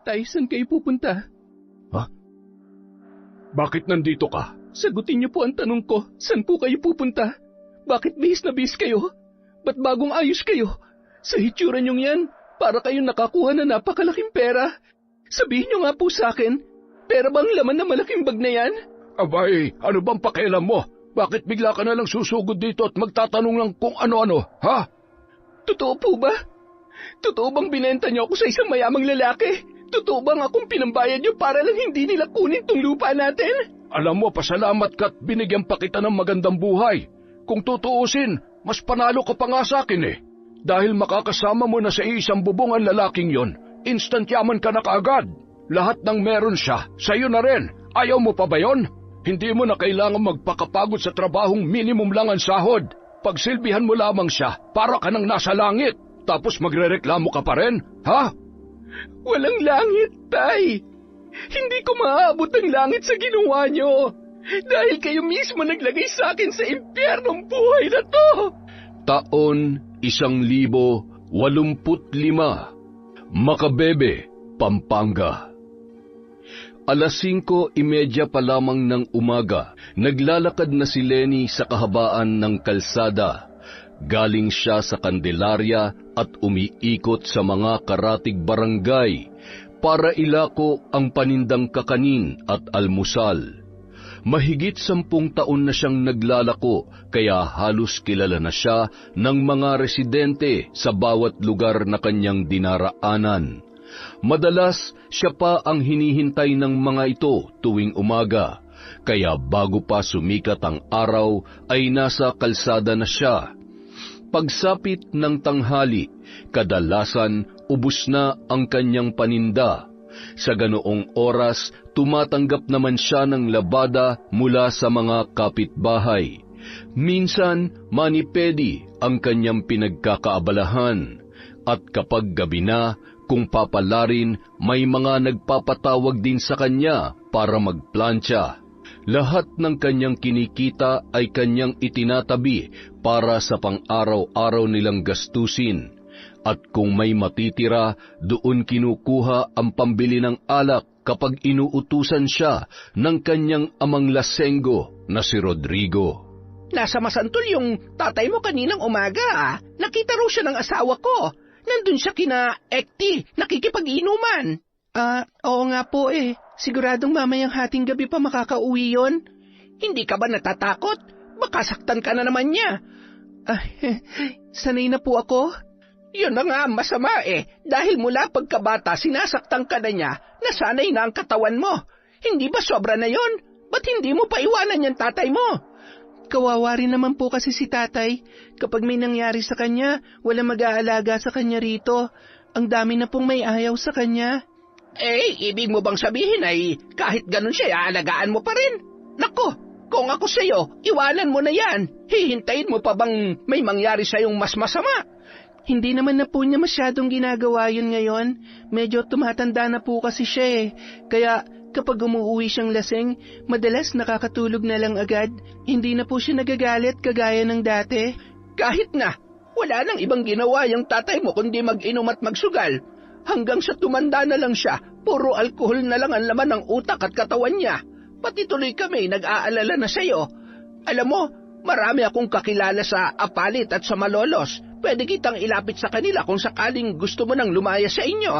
Tay, saan kayo pupunta? Ha? Bakit nandito ka? Sagutin niyo po ang tanong ko. Saan po kayo pupunta? Bakit bihis na bihis kayo? Ba't bagong ayos kayo? Sa hitsura niyong yan, para kayong nakakuha na napakalaking pera. Sabihin niyo nga po sa akin, pera bang laman na malaking bag na yan? Abay, ano bang pakialam mo? Bakit bigla ka na lang susugod dito at magtatanong lang kung ano-ano, ha? Totoo po ba? Totoo bang binenta niyo ako sa isang mayamang lalaki? Totoo bang akong pinambayad niyo para lang hindi nila kunin tong lupa natin? Alam mo, pasalamat ka't binigyan pa kita ng magandang buhay. Kung tutuusin, mas panalo ka pa nga sa akin eh. Dahil makakasama mo na sa isang bubong ang lalaking yon, instant yaman ka na kaagad. Lahat ng meron siya, sa'yo na rin. Ayaw mo pa ba yon? Hindi mo na kailangan magpakapagod sa trabahong minimum lang ang sahod. Pagsilbihan mo lamang siya, para ka nang nasa langit. Tapos magrereklamo ka pa rin, ha? Walang langit, Tay. Hindi ko maaabot ang langit sa ginawa niyo. Dahil kayo mismo naglagay sa akin sa impyernong buhay na to. Taon 1,085, Makabebe, Pampanga. 5:30 pa lamang ng umaga, naglalakad na si Lenny sa kahabaan ng kalsada. Galing siya sa Candelaria at umiikot sa mga karatig barangay para ilako ang panindang kakanin at almusal. Mahigit 10 taon na siyang naglalako, kaya halos kilala na siya ng mga residente sa bawat lugar na kanyang dinaraanan. Madalas siya pa ang hinihintay ng mga ito tuwing umaga, kaya bago pa sumikat ang araw ay nasa kalsada na siya. Pagsapit ng tanghali, kadalasan ubos na ang kanyang paninda. Sa ganoong oras, tumatanggap naman siya ng labada mula sa mga kapitbahay. Minsan, manipedi ang kanyang pinagkakaabalahan. At kapag gabi na, kung papalarin, may mga nagpapatawag din sa kanya para magplantsa. Lahat ng kanyang kinikita ay kanyang itinatabi para sa pang-araw-araw nilang gastusin. At kung may matitira, doon kinukuha ang pambili ng alak kapag inuutusan siya ng kanyang amang lasenggo na si Rodrigo. Nasa Masantol yung tatay mo kaninang umaga, ah. Nakita raw siya ng asawa ko. Nandun siya kina Ekti, nakikipag-inuman. Oo nga po eh. Siguradong mamayang hating gabi pa makakauwi yon. Hindi ka ba natatakot? Baka saktan ka na naman niya. Sanay na po ako. Yun na nga ang masama eh. Dahil mula pagkabata sinasaktan ka na niya, nasanay na ang katawan mo. Hindi ba sobra na yon? Ba't hindi mo pa iwanan yung tatay mo? Kawawa rin naman po kasi si tatay. Kapag may nangyari sa kanya, wala mag-aalaga sa kanya rito. Ang dami na pong may ayaw sa kanya. Ibig mo bang sabihin ay kahit ganun siya, aalagaan mo pa rin? Nako, kung ako sa'yo, iwanan mo na yan. Hihintayin mo pa bang may mangyari sa'yong mas masama? Hindi naman na po niya masyadong ginagawa yun ngayon. Medyo tumatanda na po kasi siya eh. Kaya kapag umuwi siyang lasing, madalas nakakatulog na lang agad. Hindi na po siya nagagalit kagaya ng dati. Kahit na, wala nang ibang ginawa yung tatay mo kundi mag-inom at magsugal. Hanggang sa tumanda na lang siya, puro alkohol na lang ang laman ng utak at katawan niya. Pati tuloy kami nag-aalala na sa'yo. Alam mo, marami akong kakilala sa Apalit at sa Malolos. Pwede kitang ilapit sa kanila kung sakaling gusto mo nang lumaya sa inyo.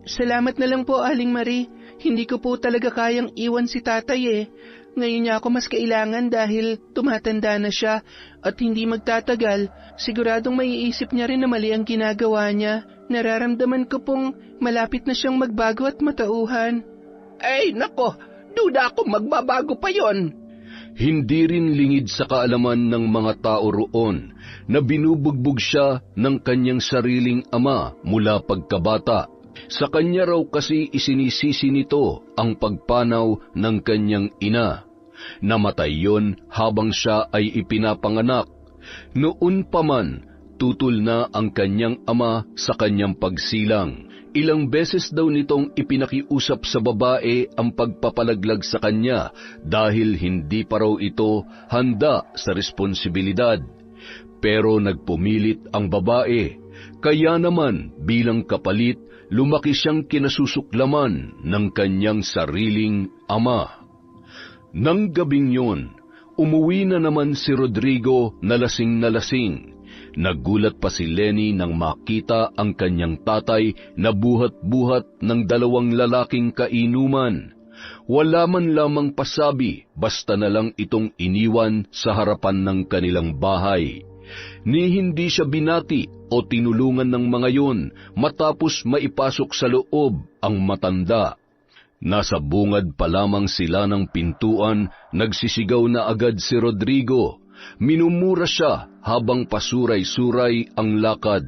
Salamat na lang po, Aling Marie. Hindi ko po talaga kayang iwan si tatay eh. Ngayon niya ako mas kailangan dahil tumatanda na siya at hindi magtatagal. Siguradong maiisip niya rin na mali ang ginagawa niya. Nararamdaman ko pong malapit na siyang magbago at matauhan. Nako, duda akong magbabago pa yon. Hindi rin lingid sa kaalaman ng mga tao roon na binubugbog siya ng kanyang sariling ama mula pagkabata. Sa kanya raw kasi isinisisi nito ang pagpanaw ng kanyang ina. Namatay yon habang siya ay ipinapanganak. Noon pa man, tutol na ang kanyang ama sa kanyang pagsilang. Ilang beses daw nitong ipinakiusap sa babae ang pagpapalaglag sa kanya dahil hindi pa raw ito handa sa responsibilidad. Pero nagpumilit ang babae, kaya naman bilang kapalit lumaki siyang kinasusuklaman ng kanyang sariling ama. Nang gabing yun, umuwi na naman si Rodrigo na lasing na lasing. Nagulat pa si Lenny nang makita ang kanyang tatay na buhat-buhat ng 2 lalaking kainuman. Wala man lamang pasabi, basta na lang itong iniwan sa harapan ng kanilang bahay. Ni hindi siya binati o tinulungan ng mga yun matapos maipasok sa loob ang matanda. Nasa bungad pa lamang sila ng pintuan, nagsisigaw na agad si Rodrigo. Minumura siya habang pasuray-suray ang lakad.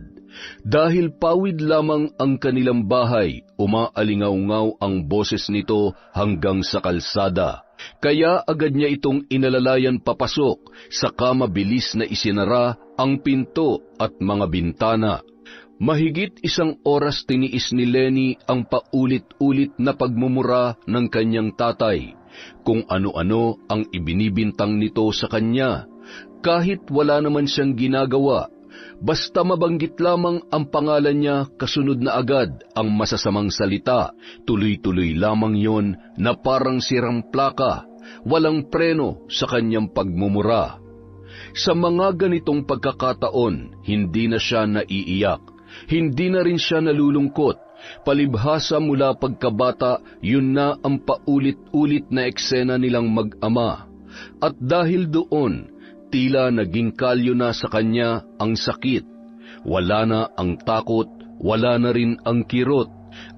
Dahil pawid lamang ang kanilang bahay, umaalingaw-ngaw ang boses nito hanggang sa kalsada. Kaya agad niya itong inalalayan papasok, saka mabilis na isinara ang pinto at mga bintana. Mahigit 1 oras tiniis ni Lenny ang paulit-ulit na pagmumura ng kanyang tatay, kung ano-ano ang ibinibintang nito sa kanya. Kahit wala naman siyang ginagawa, basta mabanggit lamang ang pangalan niya, kasunod na agad ang masasamang salita. Tuloy-tuloy lamang yon na parang sirang plaka, walang preno sa kanyang pagmumura. Sa mga ganitong pagkakataon, hindi na siya naiiyak, hindi na rin siya nalulungkot. Palibhasa mula pagkabata, yun na ang paulit-ulit na eksena nilang mag-ama. At dahil doon, tila naging kalyo na sa kanya ang sakit. Wala na ang takot, wala na rin ang kirot.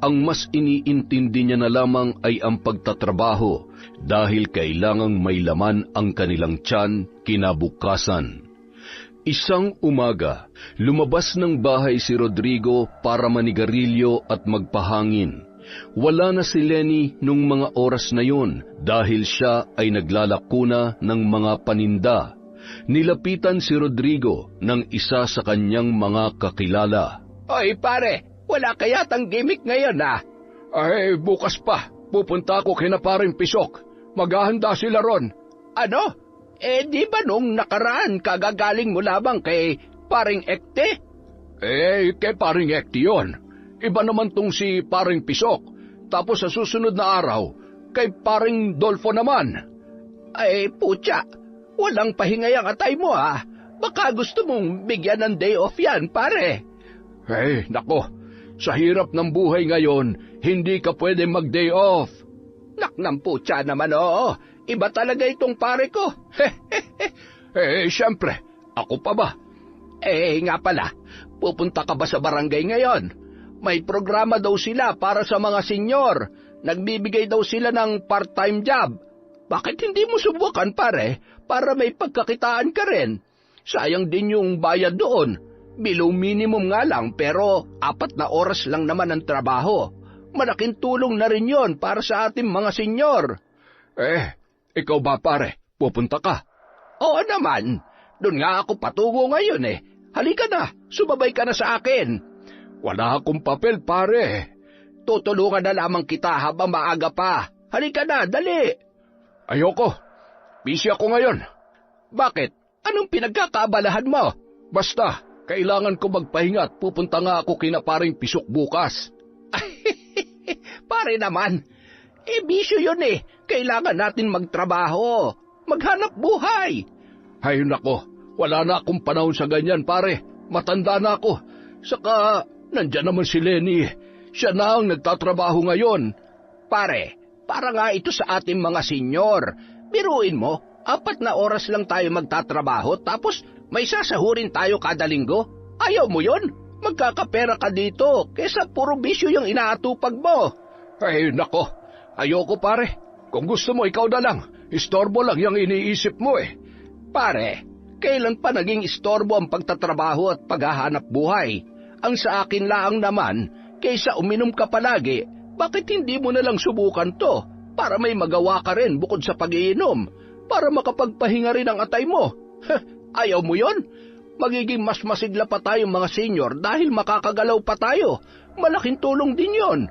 Ang mas iniintindi niya na lamang ay ang pagtatrabaho, dahil kailangang may laman ang kanilang tiyan kinabukasan. Isang umaga, lumabas ng bahay si Rodrigo para manigarilyo at magpahangin. Wala na si Lenny nung mga oras na yun, dahil siya ay naglalakuna ng mga paninda. Nilapitan si Rodrigo ng isa sa kanyang mga kakilala. Oy pare, wala kaya tang gimmick ngayon Ay, bukas pa. Pupunta ako kina Paring Pisok. Maghahanda sila ron. Ano? Di ba nung nakaraan kagagaling mo lamang kay Paring Ekte? Kay Paring Ekte yun. Iba naman tong si Paring Pisok. Tapos sa susunod na araw, kay Paring Dolfo naman. Ay, putya. Walang pahingay ang atay mo Baka gusto mong bigyan ng day off yan, pare. Nako. Sa hirap ng buhay ngayon, hindi ka pwede mag-day off. Naknang putya naman, oo. Iba talaga itong pare ko. Siyempre. Ako pa ba? Nga pala. Pupunta ka ba sa barangay ngayon? May programa daw sila para sa mga senyor. Nagbibigay daw sila ng part-time job. Bakit hindi mo subukan, pare? Para may pagkakitaan ka rin. Sayang din yung bayad doon. Below minimum nga lang, pero 4 na oras lang naman ang trabaho. Malaking tulong na rin yon para sa ating mga senyor. Ikaw ba pare? Pupunta ka? Oo naman. Doon nga ako patungo ngayon Halika na, sumabay ka na sa akin. Wala akong papel pare. Tutulungan na lamang kita habang maaga pa. Halika na, dali. Ayoko. Busy ako ngayon. Bakit? Anong pinagkakaabalahan mo? Basta, kailangan ko magpahinga at pupunta nga ako kina Paring Pisok bukas. Pare naman, bisyo yun Kailangan natin magtrabaho, maghanap buhay. Ay nako, wala na akong panahon sa ganyan pare. Matanda na ako. Saka, nandyan naman si Lenny. Siya na ang nagtatrabaho ngayon. Pare, para nga ito sa ating mga senyor. Biruin mo, 4 na oras lang tayo magtatrabaho tapos may sasahurin tayo kada linggo. Ayaw mo yon? Magkakapera ka dito kesa puro bisyo yung inaatupag mo. Ay nako, ayoko pare. Kung gusto mo ikaw na lang, istorbo lang yung iniisip mo Pare, kailan pa naging istorbo ang pagtatrabaho at paghahanap buhay? Ang sa akin laang naman, kaysa uminom ka palagi, bakit hindi mo na lang subukan to? Para may magawa ka rin bukod sa pag-iinom, para makapagpahinga rin ang atay mo. Ayaw mo yon? Magiging mas masigla pa tayong mga senior dahil makakagalaw pa tayo. Malaking tulong din yon.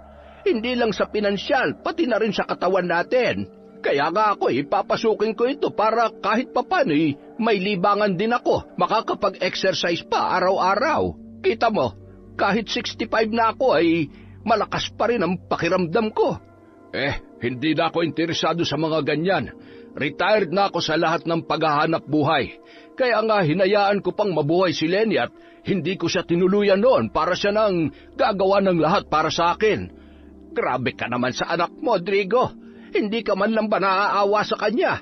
Hindi lang sa pinansyal, pati na rin sa katawan natin. Kaya nga ako papasukin ko ito para kahit papano may libangan din ako. Makakapag-exercise pa araw-araw. Kita mo, kahit 65 na ako malakas pa rin ang pakiramdam ko. Hindi na ako interesado sa mga ganyan. Retired na ako sa lahat ng paghahanap buhay. Kaya nga hinayaan ko pang mabuhay si Lenny at hindi ko siya tinuluyan noon para siya nang gagawa ng lahat para sa akin. Grabe ka naman sa anak mo, Drigo. Hindi ka man lang ba naaawa sa kanya?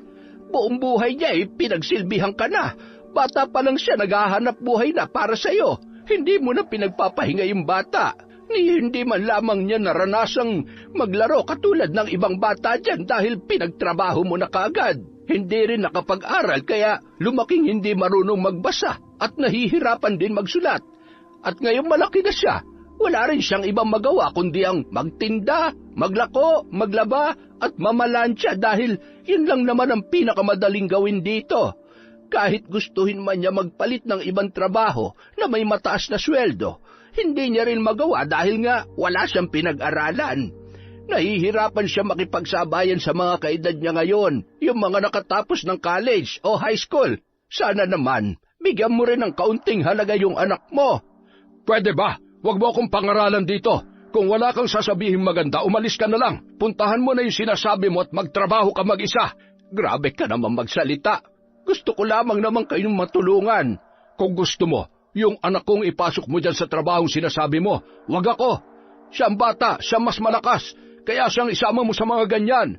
Buong buhay niya pinagsilbihan ka na. Bata pa lang siya naghahanap buhay na para sa'yo. Hindi mo na pinagpapahinga yung bata. Hindi man lamang niya naranasang maglaro katulad ng ibang bata dyan dahil pinagtrabaho mo na kaagad. Hindi rin nakapag-aral kaya lumaking hindi marunong magbasa at nahihirapan din magsulat. At ngayong malaki na siya, wala rin siyang ibang magawa kundi ang magtinda, maglako, maglaba at mamalansya dahil yun lang naman ang pinakamadaling gawin dito. Kahit gustuhin man niya magpalit ng ibang trabaho na may mataas na sweldo, hindi niya rin magawa dahil nga wala siyang pinag-aralan. Nahihirapan siya makipagsabayan sa mga kaedad niya ngayon, yung mga nakatapos ng college o high school. Sana naman, bigyan mo rin ng kaunting halaga yung anak mo. Pwede ba? Huwag mo akong pangaralan dito. Kung wala kang sasabihin maganda, umalis ka na lang. Puntahan mo na yung sinasabi mo at magtrabaho ka mag-isa. Grabe ka naman magsalita. Gusto ko lamang naman kayong matulungan. Kung gusto mo, yung anak kong ipasok mo dyan sa trabahong sinasabi mo, wag ako. Siyang bata, siyang mas malakas, kaya siyang isama mo sa mga ganyan.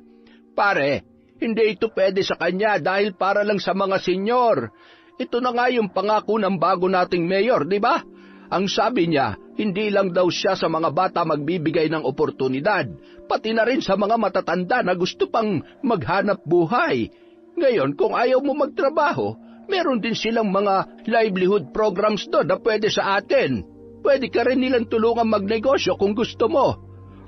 Pare, hindi ito pwede sa kanya dahil para lang sa mga senyor. Ito na nga yung pangako ng bago nating mayor, di ba? Ang sabi niya, hindi lang daw siya sa mga bata magbibigay ng oportunidad, pati na rin sa mga matatanda na gusto pang maghanap buhay. Ngayon, kung ayaw mo magtrabaho, meron din silang mga livelihood programs doon na pwede sa atin. Pwede ka rin nilang tulungan magnegosyo kung gusto mo.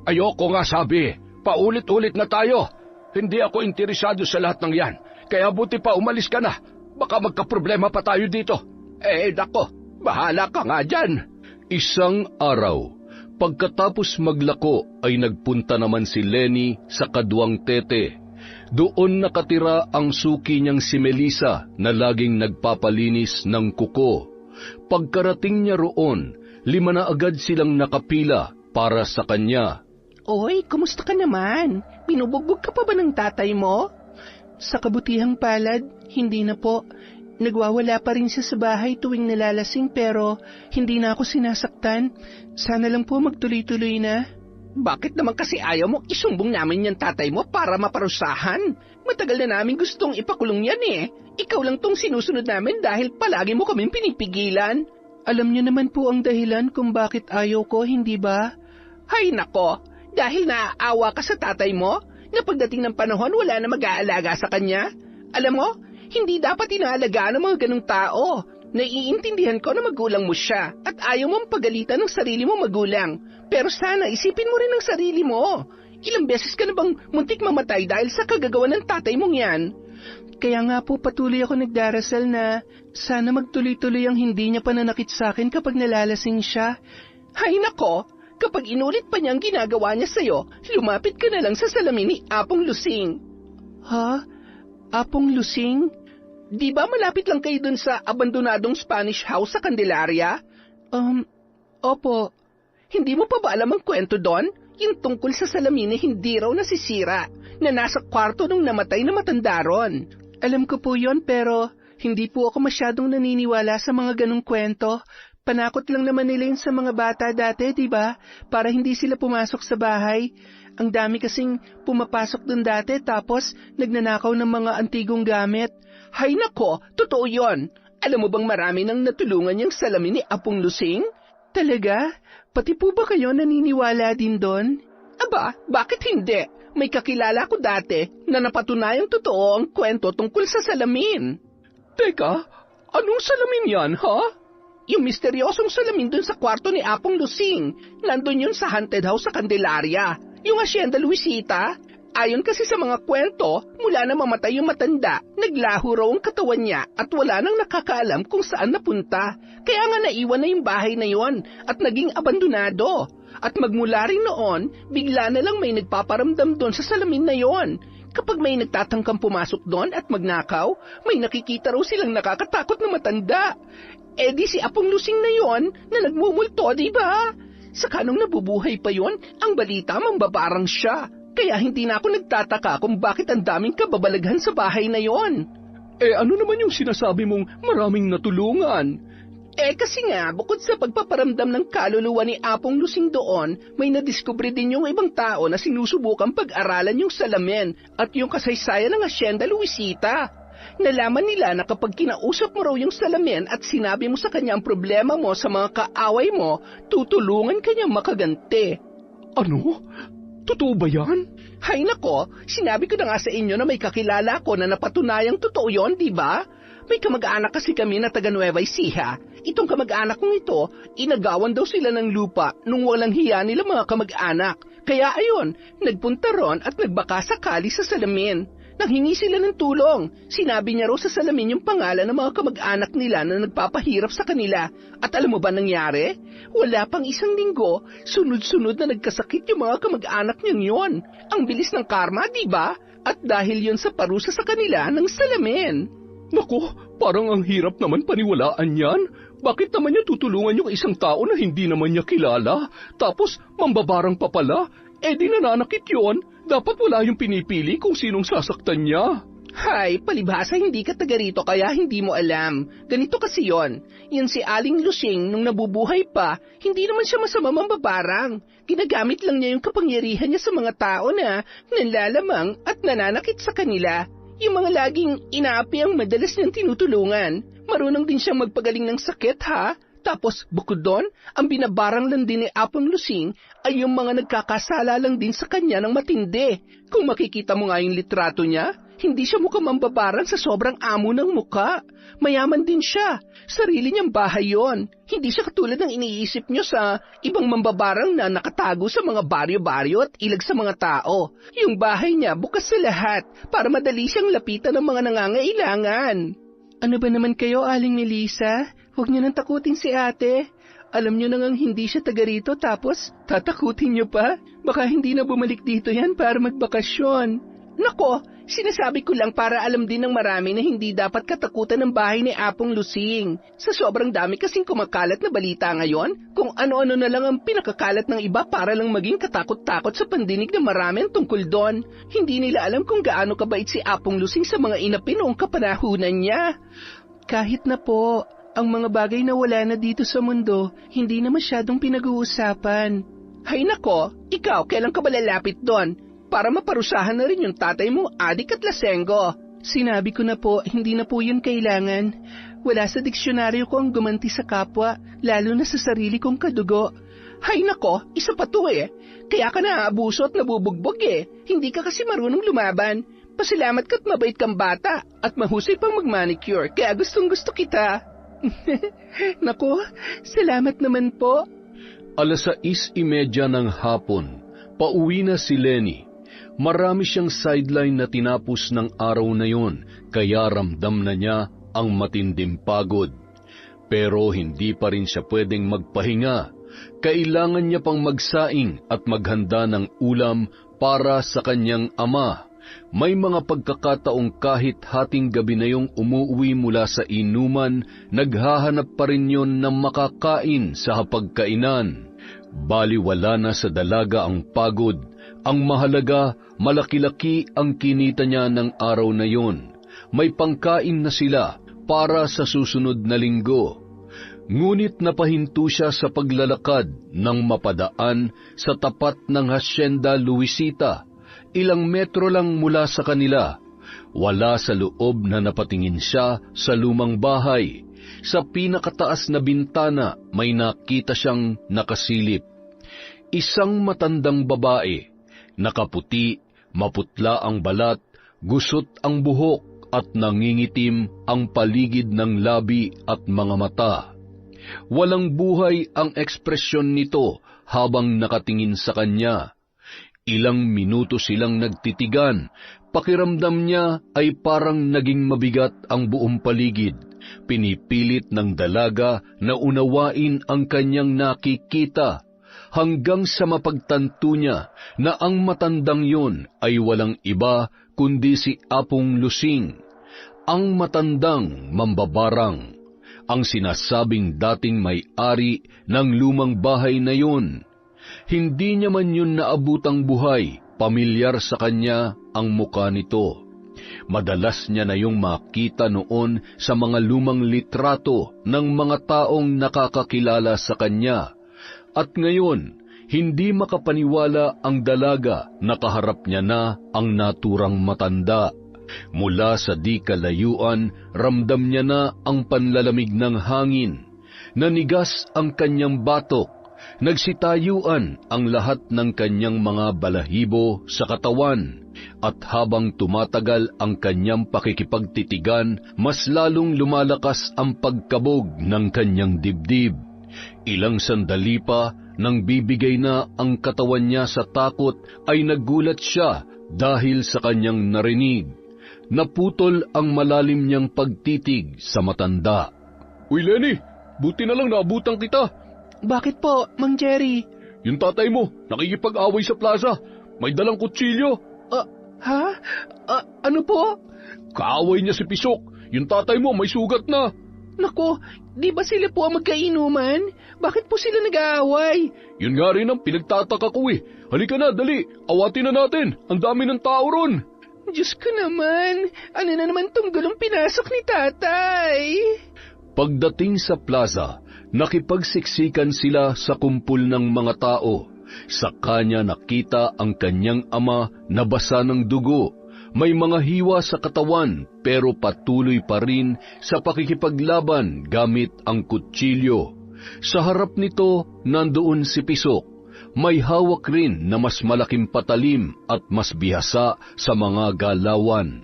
Ayoko nga sabi, paulit-ulit na tayo. Hindi ako interesado sa lahat ng yan, kaya buti pa umalis ka na. Baka magkaproblema pa tayo dito. Nako, bahala ka nga dyan. Isang araw, pagkatapos maglako ay nagpunta naman si Lenny sa Kaduang Tete. Doon nakatira ang suki niyang si Melissa na laging nagpapalinis ng kuko. Pagkarating niya roon, 5 na agad silang nakapila para sa kanya. Oy, kumusta ka naman? Binubugbog ka pa ba ng tatay mo? Sa kabutihang palad, hindi na po. Nagwawala pa rin siya sa bahay tuwing nalalasing pero hindi na ako sinasaktan. Sana lang po magtuloy-tuloy na. Bakit naman kasi ayaw mo isumbong namin yung tatay mo para maparusahan? Matagal na namin gustong ipakulong yan Ikaw lang tong sinusunod namin dahil palagi mo kaming pinipigilan. Alam niyo naman po ang dahilan kung bakit ayaw ko, hindi ba? Hay nako, dahil naaawa ka sa tatay mo na pagdating ng panahon wala na mag-aalaga sa kanya. Alam mo, hindi dapat inaalagaan ng mga ganong tao. Naiintindihan ko na magulang mo siya at ayaw mong pagalitan ng sarili mo magulang. Pero sana isipin mo rin ang sarili mo. Ilang beses ka na bang muntik mamatay dahil sa kagagawa ng tatay mong yan? Kaya nga po patuloy ako nagdarasal na sana magtuloy-tuloy ang hindi niya pananakit sa akin kapag nalalasing siya. Hay nako, kapag inulit pa niya ang ginagawa niya sa'yo, lumapit ka na lang sa salamin ni Apong Lusing. Ha? Apong Lusing? Di ba malapit lang kayo dun sa abandonadong Spanish house sa Candelaria? Opo. Hindi mo pa ba alam ang kwento doon? Yung tungkol sa salamin na hindi raw nasisira, na nasa kwarto nung namatay na matanda ron. Alam ko po yon pero hindi po ako masyadong naniniwala sa mga ganong kwento. Panakot lang naman nila yun sa mga bata dati, di ba? Para hindi sila pumasok sa bahay. Ang dami kasing pumapasok dun dati tapos nagnanakaw ng mga antigong gamit. Hay nako, totoo yon. Alam mo bang marami nang natulungan yung salamin ni Apong Lusing? Talaga? Pati po ba kayo naniniwala din doon? Aba, bakit hindi? May kakilala ko dati na napatunayang totoo ang kwento tungkol sa salamin. Teka, anong salamin yan, ha? Yung misteryosong salamin dun sa kwarto ni Apong Lusing. Nandun yun sa haunted house sa Candelaria. Yung Hacienda Luisita. Ayon kasi sa mga kwento, mula na mamatay yung matanda, naglaho raw ang katawan niya at wala nang nakakaalam kung saan napunta. Kaya nga naiwan na yung bahay na yon at naging abandonado. At magmula rin noon, bigla na lang may nagpaparamdam doon sa salamin na yon. Kapag may nagtatangkang pumasok doon at magnakaw, may nakikita raw silang nakakatakot na matanda. Di si Apong Lusing na yon na nagmumulto, di ba? Saka nung nabubuhay pa yon, ang balita mambabarang siya. Kaya hindi na ako nagtataka kung bakit ang daming kababalaghan sa bahay na yon. Ano naman yung sinasabi mong maraming natulungan? Kasi nga, bukod sa pagpaparamdam ng kaluluwa ni Apong Lusing doon, may nadiskubre din yung ibang tao na sinusubukang pag-aralan yung salamin at yung kasaysayan ng Hacienda Luisita. Nalaman nila na kapag kinausap mo raw yung salamin at sinabi mo sa kanya ang problema mo sa mga kaaway mo, tutulungan kanyang makaganti. Ano? Totoo ba yan? Hay nako, sinabi ko na nga sa inyo na may kakilala ko na napatunayang totoo yon, di ba? May kamag-anak kasi kami na taga Nueva Ecija. Itong kamag-anak kong ito, inagawan daw sila ng lupa nung walang hiya nila mga kamag-anak. Kaya ayon, nagpunta ron at nagbaka sakali sa salamin. Nanghingi sila ng tulong. Sinabi niya raw sa salamin yung pangalan ng mga kamag-anak nila na nagpapahirap sa kanila. At alam mo ba nangyari? Wala pang isang linggo, sunod-sunod na nagkasakit yung mga kamag-anak niyang yon. Ang bilis ng karma, di ba? At dahil yon sa parusa sa kanila ng salamin. Naku, parang ang hirap naman paniwalaan yan. Bakit naman niya tutulungan yung isang tao na hindi naman niya kilala? Tapos mambabarang pa pala? Di nananakit yun. Dapat wala yung pinipili kung sinong sasaktan niya. Hay, palibhasa hindi ka taga rito kaya hindi mo alam. Ganito kasi yon. Yan si Aling Lusing nung nabubuhay pa, hindi naman siya masama mambabarang. Ginagamit lang niya yung kapangyarihan niya sa mga tao na nanlalamang at nananakit sa kanila. Yung mga laging inaapi ang madalas niyang tinutulungan. Marunong din siyang magpagaling ng sakit, ha? Tapos, bukod doon, ang binabarang lang din ni Apong Lusing ay yung mga nagkakasala lang din sa kanya ng matindi. Kung makikita mo nga yung litrato niya, hindi siya mukhang mambabarang sa sobrang amo ng muka. Mayaman din siya. Sarili niyang bahay yon. Hindi siya katulad ng iniisip niyo sa ibang mambabarang na nakatago sa mga baryo-baryo at ilag sa mga tao. Yung bahay niya bukas sa lahat para madali siyang lapitan ng mga nangangailangan. Ano ba naman kayo, Aling Melissa? Huwag niyo nang takutin si ate. Alam niyo nang hindi siya taga rito tapos tatakutin niyo pa? Baka hindi na bumalik dito yan para magbakasyon. Nako, sinasabi ko lang para alam din ng marami na hindi dapat katakutan ng bahay ni Apong Lusing. Sa sobrang dami kasing kumakalat na balita ngayon, kung ano-ano na lang ang pinakakalat ng iba para lang maging katakot-takot sa pandinig ng marami tungkol doon. Hindi nila alam kung gaano kabait si Apong Lusing sa mga inapi noong kapanahunan niya. Kahit na po, ang mga bagay na wala na dito sa mundo, hindi na masyadong pinag-uusapan. Hay nako, ikaw, kailan ka ba lalapit doon? Para maparusahan na rin yung tatay mo, adik at lasenggo. Sinabi ko na po, hindi na po yun kailangan. Wala sa diksyonaryo ko ang gumanti sa kapwa, lalo na sa sarili kong kadugo. Hay nako, isa pa to eh. Kaya ka naaabuso at nabubugbog eh. Hindi ka kasi marunong lumaban. Pasalamat ka't mabait kang bata at mahusay pang magmanicure, kaya gustong-gusto kita. Nako, salamat naman po. 6:30 ng hapon, pauwi na si Lenny. Marami siyang sideline na tinapos ng araw na yon, kaya ramdam na niya ang matinding pagod. Pero hindi pa rin siya pwedeng magpahinga. Kailangan niya pang magsaing at maghanda ng ulam para sa kanyang ama. May mga pagkakataong kahit hating gabi na yung umuwi mula sa inuman, naghahanap pa rin yon ng makakain sa hapagkainan. Baliwala na sa dalaga ang pagod. Ang mahalaga, malaki-laki ang kinita niya ng araw na yon. May pangkain na sila para sa susunod na linggo. Ngunit napahinto siya sa paglalakad nang mapadaan sa tapat ng Hacienda Luisita. Ilang metro lang mula sa kanila. Wala sa loob na napatingin siya sa lumang bahay. Sa pinakataas na bintana may nakita siyang nakasilip. Isang matandang babae. Nakaputi, maputla ang balat, gusot ang buhok at nangingitim ang paligid ng labi at mga mata. Walang buhay ang ekspresyon nito habang nakatingin sa kanya. Ilang minuto silang nagtitigan. Pakiramdam niya ay parang naging mabigat ang buong paligid. Pinipilit ng dalaga na unawain ang kanyang nakikita. Hanggang sa mapagtanto niya na ang matandang yun ay walang iba kundi si Apong Lusing, ang matandang mambabarang. ang sinasabing dating may-ari ng lumang bahay na yun. Hindi niya man yun naabutang buhay, pamilyar sa kanya ang muka nito. Madalas niya na yung makita noon sa mga lumang litrato ng mga taong nakakakilala sa kanya. At ngayon, hindi makapaniwala ang dalaga na kaharap niya na ang naturang matanda. Mula sa di kalayuan, ramdam niya na ang panlalamig ng hangin. Nanigas ang kanyang batok. Nagsitayuan ang lahat ng kanyang mga balahibo sa katawan. At habang tumatagal ang kanyang pakikipagtitigan, mas lalong lumalakas ang pagkabog ng kanyang dibdib. Ilang sandali pa, nang bibigay na ang katawan niya sa takot, ay nagulat siya dahil sa kanyang narinig. Naputol ang malalim niyang pagtitig sa matanda. Uy, Lenny, buti na lang naabutan kita. Bakit po, Mang Jerry? Yung tatay mo, nakikipag-away sa plaza. May dalang kutsilyo. Ano po? Kaaway niya si Pisok. Yung tatay mo may sugat na. Nako, di ba sila po ang magkainuman? Bakit po sila nag-aaway? Yun nga rin ang pinagtataka ko eh. Halika na, dali. Awatin na natin. Ang dami ng tao ron. Diyos ko naman, ano na naman tong gulong pinasok ni tatay? Pagdating sa plaza, nakipagsiksikan sila sa kumpul ng mga tao. Sa kanya nakita ang kanyang ama na basa ng dugo. May mga hiwa sa katawan pero patuloy pa rin sa pakikipaglaban gamit ang kutsilyo. Sa harap nito, nandoon si Pisok. May hawak rin na mas malaking patalim at mas bihasa sa mga galawan.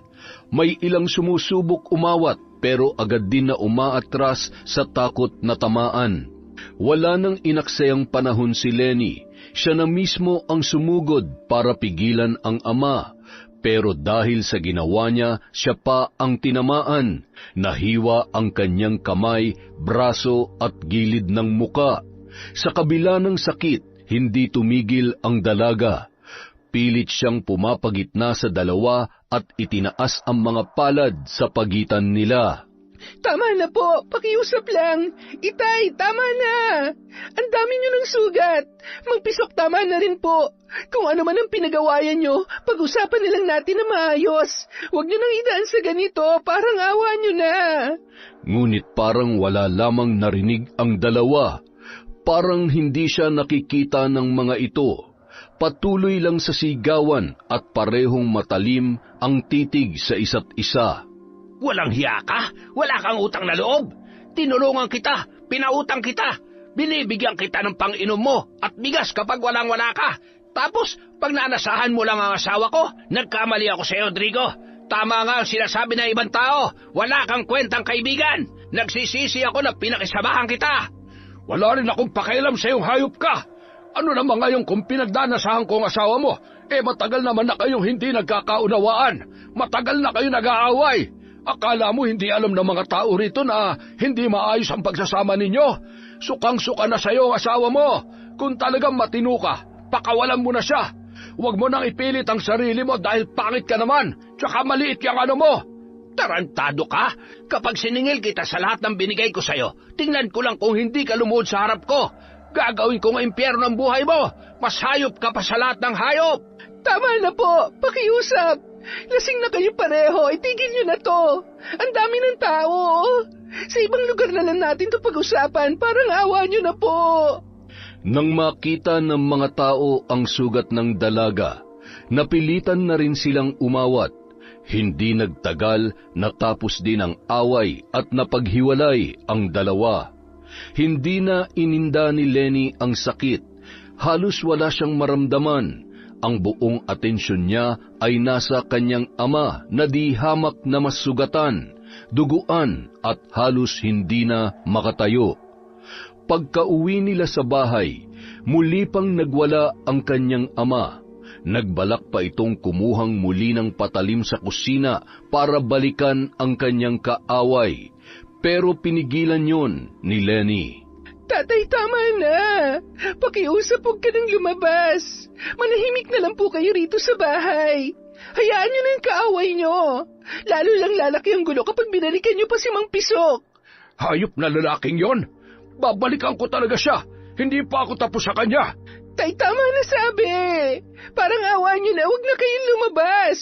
May ilang sumusubok umawat pero agad din na umaatras sa takot na tamaan. Wala nang inaksayang panahon si Lenny. Siya na mismo ang sumugod para pigilan ang ama. Pero dahil sa ginawa niya, siya pa ang tinamaan. Nahiwa ang kanyang kamay, braso at gilid ng muka. Sa kabila ng sakit, hindi tumigil ang dalaga. Pilit siyang pumapagitna sa dalawa at itinaas ang mga palad sa pagitan nila. Tama na po, pakiusap lang. Itay, tama na. Ang dami niyo ng sugat. Mang Pisok, tama na rin po. Kung ano man ang pinagawayan niyo, pag-usapan nilang natin na maayos. Huwag niyo nang idaan sa ganito, parang awa niyo na. Ngunit parang wala lamang narinig ang dalawa. Parang hindi siya nakikita ng mga ito. Patuloy lang sa sigawan at parehong matalim ang titig sa isa't isa. Walang hiya ka? Wala kang utang na loob? Tinulungan kita, pinautang kita, binibigyan kita ng pang-inom mo at bigas kapag walang-wala ka. Tapos, pag naanasahan mo lang ang asawa ko, nagkamali ako sa iyo, Rodrigo. Tama nga ang sinasabi ng ibang tao, wala kang kwentang kaibigan. Nagsisisi ako na pinakisamahan kita. Wala rin akong pakialam sa iyong hayop ka. Ano naman ngayon kung pinagdanasahan ko ang asawa mo? Matagal naman na kayong hindi nagkakaunawaan. Matagal na kayo nag-aaway. Akala mo hindi alam ng mga tao rito na hindi maayos ang pagsasama ninyo? Sukang-suka na sa iyo ang asawa mo. Kung talagang matino ka, pakawalan mo na siya. Huwag mo nang ipilit ang sarili mo dahil pangit ka naman. Tsaka maliit yung ano mo. Tarantado ka? Kapag siningil kita sa lahat ng binigay ko sa'yo, tingnan ko lang kung hindi ka lumuhod sa harap ko. Gagawin ko ng impyerno ang buhay mo. Mas hayop ka pa sa lahat ng hayop. Tama na po, pakiusap. Lasing na kayo pareho, itigil nyo na to. Ang dami ng tao. Sa ibang lugar na lang natin to pag-usapan, parang awa nyo na po. Nang makita ng mga tao ang sugat ng dalaga, napilitan na rin silang umawat. Hindi nagtagal, natapos din ang away at napaghiwalay ang dalawa. Hindi na ininda ni Lenny ang sakit. Halos wala siyang maramdaman. Ang buong atensyon niya ay nasa kanyang ama na di hamak na masugatan, duguan at halos hindi na makatayo. Pagka-uwi nila sa bahay, muli pang nagwala ang kanyang ama. Nagbalak pa itong kumuhang muli ng patalim sa kusina para balikan ang kanyang kaaway. Pero pinigilan yon ni Lenny. Tatay, tama na. Pakiusap, huwag ka nang lumabas. Manahimik na lang po kayo rito sa bahay. Hayaan nyo na yung kaaway nyo. Lalo lang lalaki ang gulo kapag binalikan nyo pa si Mang Pisok. Hayop na lalaking yon. Babalikan ko talaga siya. Hindi pa ako tapos sa kanya. Tay, tama na sabi. Parang awa niyo na, huwag na kayong lumabas.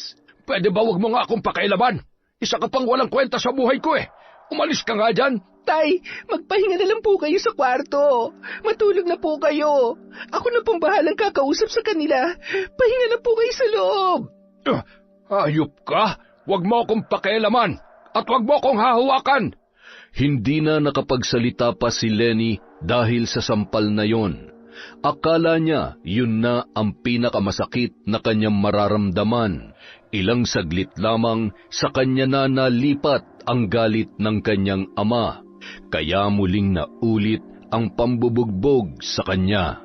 Pwede ba wag mo nga akong pakailaman? Isa ka pang walang kwenta sa buhay ko eh. Umalis ka nga dyan. Tay, magpahinga na lang po kayo sa kwarto. Matulog na po kayo. Ako na pong bahalang kakausap sa kanila. Pahinga na po kayo sa loob. Hayop ka. Wag mo akong pakialaman. At wag mo akong hahawakan. Hindi na nakapagsalita pa si Lenny dahil sa sampal na yon. Akala niya yun na ang pinakamasakit na kanyang mararamdaman. Ilang saglit lamang sa kanya na nalipat ang galit ng kanyang ama, kaya muling naulit ang pambubugbog sa kanya.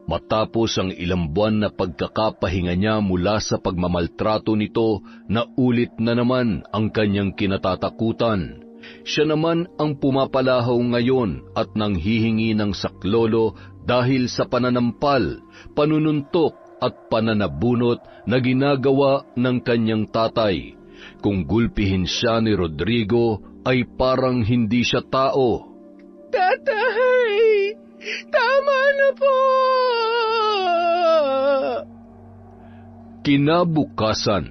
Matapos ang ilang buwan na pagkakapahinga niya mula sa pagmamaltrato nito, naulit na naman ang kanyang kinatatakutan. Siya naman ang pumapalahaw ngayon at nanghihingi ng saklolo dahil sa pananampal, panununtok at pananabunot na ginagawa ng kanyang tatay. Kung gulpihin siya ni Rodrigo ay parang hindi siya tao. Tatay, tama na po. Kinabukasan,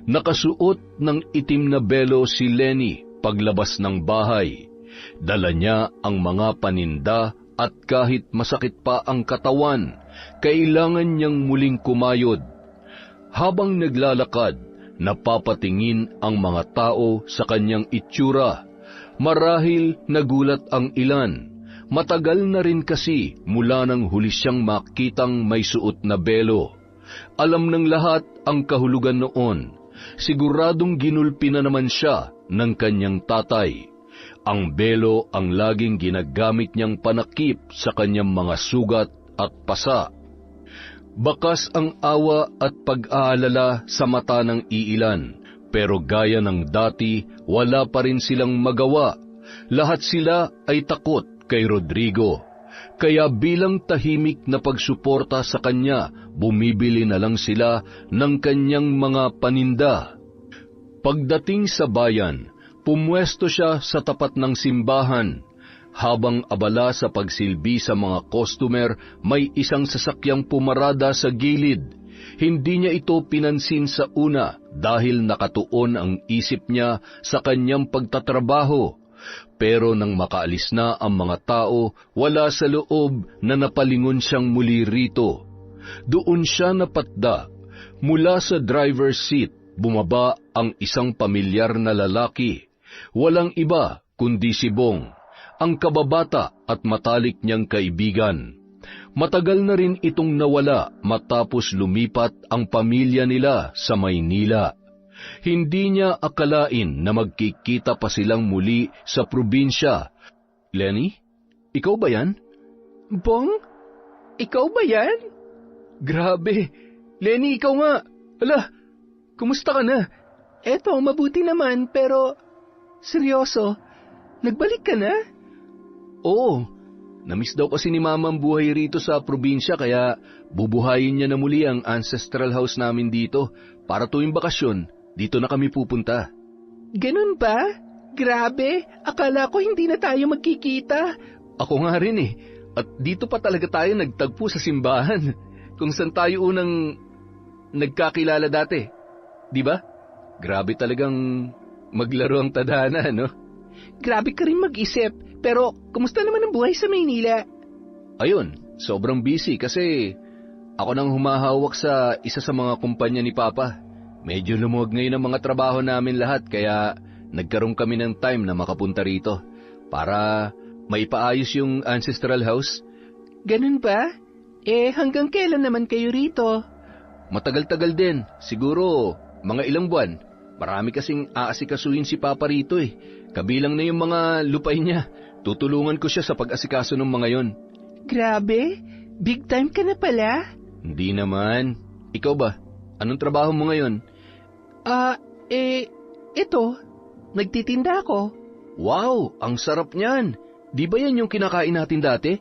nakasuot ng itim na belo si Lenny paglabas ng bahay. Dala niya ang mga paninda at kahit masakit pa ang katawan, kailangan niyang muling kumayod. Habang naglalakad, napapatingin ang mga tao sa kanyang itsura. Marahil nagulat ang ilan. Matagal na rin kasi mula nang huli siyang makitang may suot na belo. Alam ng lahat ang kahulugan noon. Siguradong ginulpi na naman siya ng kanyang tatay. Ang belo ang laging ginagamit niyang panakip sa kanyang mga sugat at pasa. Bakas ang awa at pag-aalala sa mata ng iilan, pero gaya ng dati, wala pa rin silang magawa. Lahat sila ay takot kay Rodrigo. Kaya bilang tahimik na pagsuporta sa kanya, bumibili na lang sila ng kanyang mga paninda. Pagdating sa bayan, pumwesto siya sa tapat ng simbahan. Habang abala sa pagsilbi sa mga customer, may isang sasakyang pumarada sa gilid. Hindi niya ito pinansin sa una dahil nakatuon ang isip niya sa kanyang pagtatrabaho. Pero nang makaalis na ang mga tao, wala sa loob na napalingon siyang muli rito. Doon siya napatda. Mula sa driver's seat, bumaba ang isang pamilyar na lalaki. Walang iba kundi si Bong, ang kababata at matalik niyang kaibigan. Matagal na rin itong nawala matapos lumipat ang pamilya nila sa Maynila. Hindi niya akalain na magkikita pa silang muli sa probinsya. Lenny, ikaw ba yan? Bong, ikaw ba yan? Grabe, Lenny, ikaw nga. Hala, kumusta ka na? Eto, mabuti naman, pero seryoso, nagbalik ka na? Oo, namiss daw kasi ni Mama ang buhay rito sa probinsya kaya bubuhayin niya na muli ang ancestral house namin dito para tuwing bakasyon, dito na kami pupunta. Ganun ba? Grabe, akala ko hindi na tayo magkikita. Ako nga rin eh, at dito pa talaga tayo nagtagpo sa simbahan, kung saan tayo unang nagkakilala dati. Di ba? Grabe talagang maglaro ang tadhana, no? Grabe ka rin mag-isip, pero kumusta naman ang buhay sa Maynila? Ayun, sobrang busy kasi ako nang humahawak sa isa sa mga kumpanya ni Papa. Medyo lumuwag ngayon ang mga trabaho namin lahat kaya nagkaroon kami ng time na makapunta rito para maipaayos yung ancestral house. Ganun ba? Hanggang kailan naman kayo rito? Matagal-tagal din, siguro mga ilang buwan. Marami kasing aasikasuhin si Papa rito eh. Kabilang na yung mga lupay niya. Tutulungan ko siya sa pag-asikaso ng mga yon. Grabe, big time ka na pala. Hindi naman. Ikaw ba? Anong trabaho mo ngayon? Ito, nagtitinda ako. Wow, ang sarap niyan. Di ba yan yung kinakain natin dati?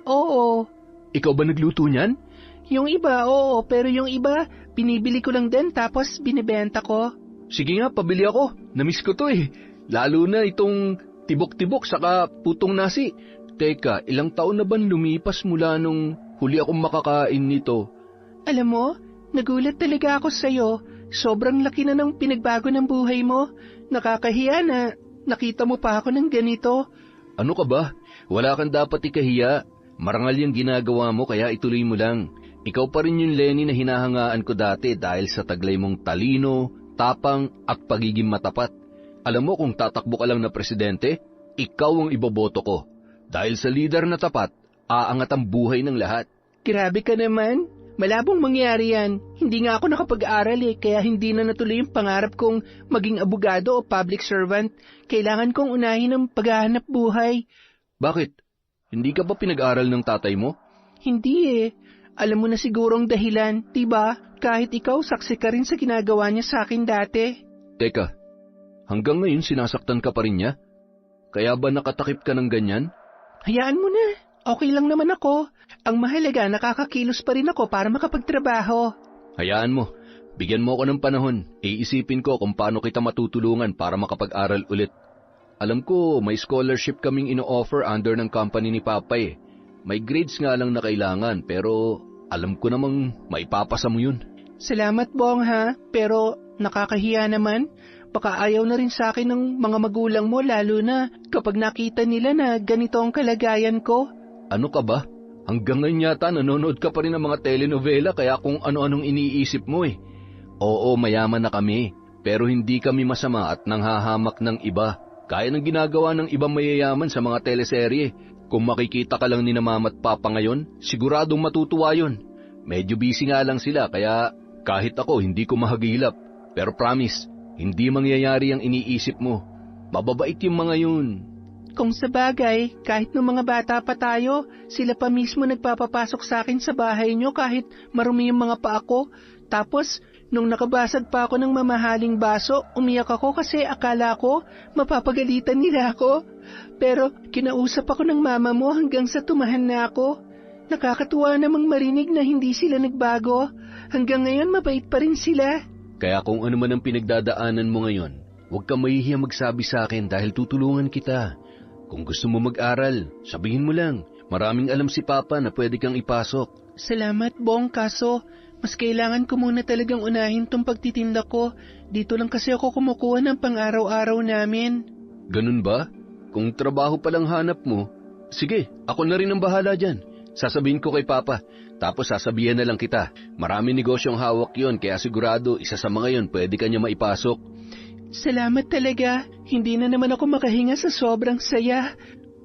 Oo. Ikaw ba nagluto niyan? Yung iba, oo, pero yung iba, binibili ko lang din tapos binibenta ko. Sige nga, pabili ako. Namiss ko to eh. Lalo na itong tibok-tibok saka putong nasi. Teka, ilang taon na ban lumipas mula nung huli akong makakain nito? Alam mo, nagulat talaga ako sa'yo. Sobrang laki na ng pinagbago ng buhay mo. Nakakahiya na nakita mo pa ako ng ganito. Ano ka ba? Wala kang dapat ikahiya. Marangal yung ginagawa mo kaya ituloy mo lang. Ikaw pa rin yung Lenny na hinahangaan ko dati dahil sa taglay mong talino, tapang at pagiging matapat. Alam mo kung tatakbo ka lang na presidente, ikaw ang iboboto ko. Dahil sa leader na tapat, aangat ang buhay ng lahat. Grabe ka naman. Malabong mangyari yan. Hindi nga ako nakapag-aral kaya hindi na natuloy yung pangarap kong maging abogado o public servant. Kailangan kong unahin ang paghahanap buhay. Bakit? Hindi ka ba pinag-aral ng tatay mo? Hindi Alam mo na sigurong dahilan, diba? Kahit ikaw, saksi ka rin sa ginagawa niya sa akin dati. Teka, hanggang ngayon sinasaktan ka pa rin niya? Kaya ba nakatakip ka ng ganyan? Hayaan mo na. Okay lang naman ako. Ang mahalaga, nakakakilos pa rin ako para makapagtrabaho. Hayaan mo. Bigyan mo ako ng panahon. Iisipin ko kung paano kita matutulungan para makapag-aral ulit. Alam ko, may scholarship kaming ino-offer under ng company ni Papa May grades nga lang na kailangan pero alam ko namang maipapasa mo yun. Salamat, Bong, ha? Pero nakakahiya naman. Baka ayaw na rin sa akin ng mga magulang mo lalo na kapag nakita nila na ganito ang kalagayan ko. Ano ka ba? Hanggang ngayon yata nanonood ka pa rin ng mga telenovela kaya kung ano-anong iniisip mo Oo, mayaman na kami, pero hindi kami masama at nanghahamak ng iba. Kaya ng ginagawa ng ibang mayayaman sa mga teleserye. Kung makikita ka lang ni na mama at papa ngayon, siguradong matutuwa yun. Medyo busy nga lang sila kaya kahit ako hindi ko mahagilap. Pero promise, hindi mangyayari ang iniisip mo. Mababait yung mga yun. Kung sa bagay, kahit nung mga bata pa tayo, sila pa mismo nagpapapasok sa akin sa bahay nyo kahit marumi yung mga paa ko. Tapos, nung nakabasag pa ako ng mamahaling baso, umiyak ako kasi akala ko mapapagalitan nila ako. Pero kinausap ako ng mama mo hanggang sa tumahan na ako. Nakakatuwa namang marinig na hindi sila nagbago. Hanggang ngayon mabait pa rin sila. Kaya kung ano man ang pinagdadaanan mo ngayon, huwag kang mahihiya magsabi sa akin dahil tutulungan kita. Kung gusto mo mag-aral, sabihin mo lang. Maraming alam si Papa na pwede kang ipasok. Salamat, Bong, kaso mas kailangan ko muna talagang unahin tong pagtitinda ko. Dito lang kasi ako kumukuha ng pang-araw-araw namin. Ganun ba? Kung trabaho palang hanap mo, sige, ako na rin ang bahala dyan. Sasabihin ko kay Papa, tapos sasabihan na lang kita. Maraming negosyong hawak yon kaya sigurado isa sa mga yon pwede ka niya maipasok. Salamat talaga. Hindi na naman ako makahinga sa sobrang saya.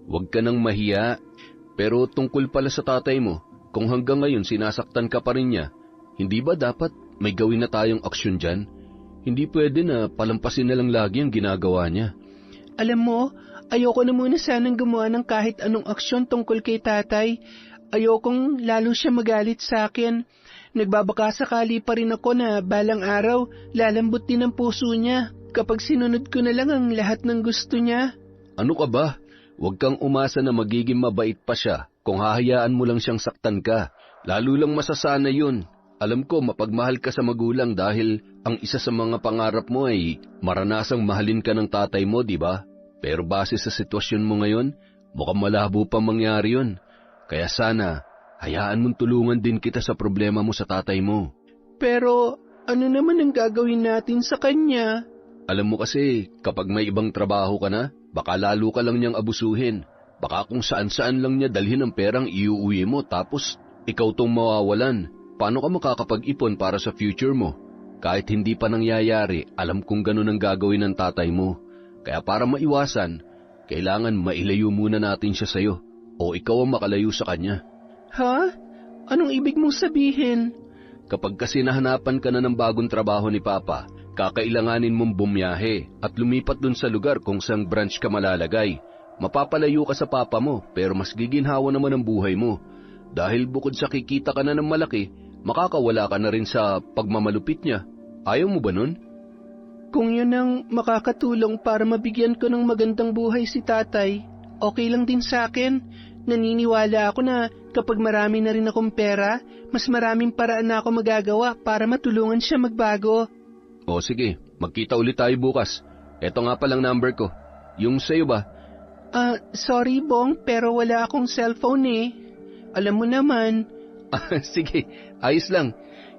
Huwag ka nang mahiya. Pero tungkol pala sa tatay mo, kung hanggang ngayon sinasaktan ka pa rin niya, hindi ba dapat may gawin na tayong aksyon dyan? Hindi pwede na palampasin na lang lagi ang ginagawa niya. Alam mo, ayoko na muna sanang gumawa ng kahit anong aksyon tungkol kay tatay. Ayokong lalo siya magalit sa akin. Nagbabaka sakali pa rin ako na balang araw lalambot din ang puso niya kapag sinunod ko na lang ang lahat ng gusto niya. Ano ka ba? Huwag kang umasa na magiging mabait pa siya kung hahayaan mo lang siyang saktan ka. Lalo lang masasana yun. Alam ko mapagmahal ka sa magulang dahil ang isa sa mga pangarap mo ay maranasang mahalin ka ng tatay mo, di ba? Pero base sa sitwasyon mo ngayon, mukhang malabo pa mangyari yun. Kaya sana, hayaan mong tulungan din kita sa problema mo sa tatay mo. Pero ano naman ang gagawin natin sa kanya? Alam mo kasi, kapag may ibang trabaho ka na, baka lalo ka lang niyang abusuhin. Baka kung saan-saan lang niya dalhin ang perang iuuwi mo tapos ikaw tong mawawalan. Paano ka makakapag-ipon para sa future mo? Kahit hindi pa nangyayari, alam kong ganun ang gagawin ng tatay mo. Kaya para maiwasan, kailangan mailayo muna natin siya sa'yo o ikaw ang makalayo sa kanya. Ha? Anong ibig mong sabihin? Kapag kasi nahanapan ka na ng bagong trabaho ni Papa, kakailanganin mong bumiyahe at lumipat dun sa lugar kung saang branch ka malalagay. Mapapalayo ka sa Papa mo pero mas giginhawa naman ang buhay mo. Dahil bukod sa kikita ka na ng malaki, makakawala ka na rin sa pagmamalupit niya. Ayaw mo ba nun? Kung yun ang makakatulong para mabigyan ko ng magandang buhay si tatay, okay lang din sa akin. Naniniwala ako na kapag marami na rin akong pera, mas maraming paraan na ako magagawa para matulungan siya magbago. O sige, magkita ulit tayo bukas. Eto nga palang number ko. Yung sa'yo ba, Sorry Bong, pero wala akong cellphone eh. Alam mo naman. Sige, ayos lang.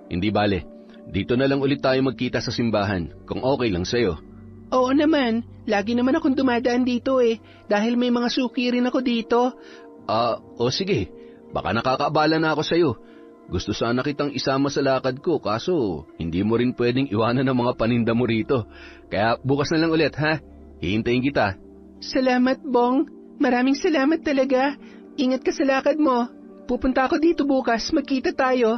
Hindi bale. Dito na lang ulit tayo magkita sa simbahan, kung okay lang sa'yo. Oo naman, lagi naman akong dumadaan dito eh, dahil may mga suki rin ako dito. Sige. Baka nakakaabala na ako sa'yo. Gusto sana kitang isama sa lakad ko, kaso hindi mo rin pwedeng iwanan ng mga paninda mo rito. Kaya bukas na lang ulit, ha? Hihintayin kita. Salamat, Bong. Maraming salamat talaga. Ingat ka sa lakad mo. Pupunta ako dito bukas, magkita tayo.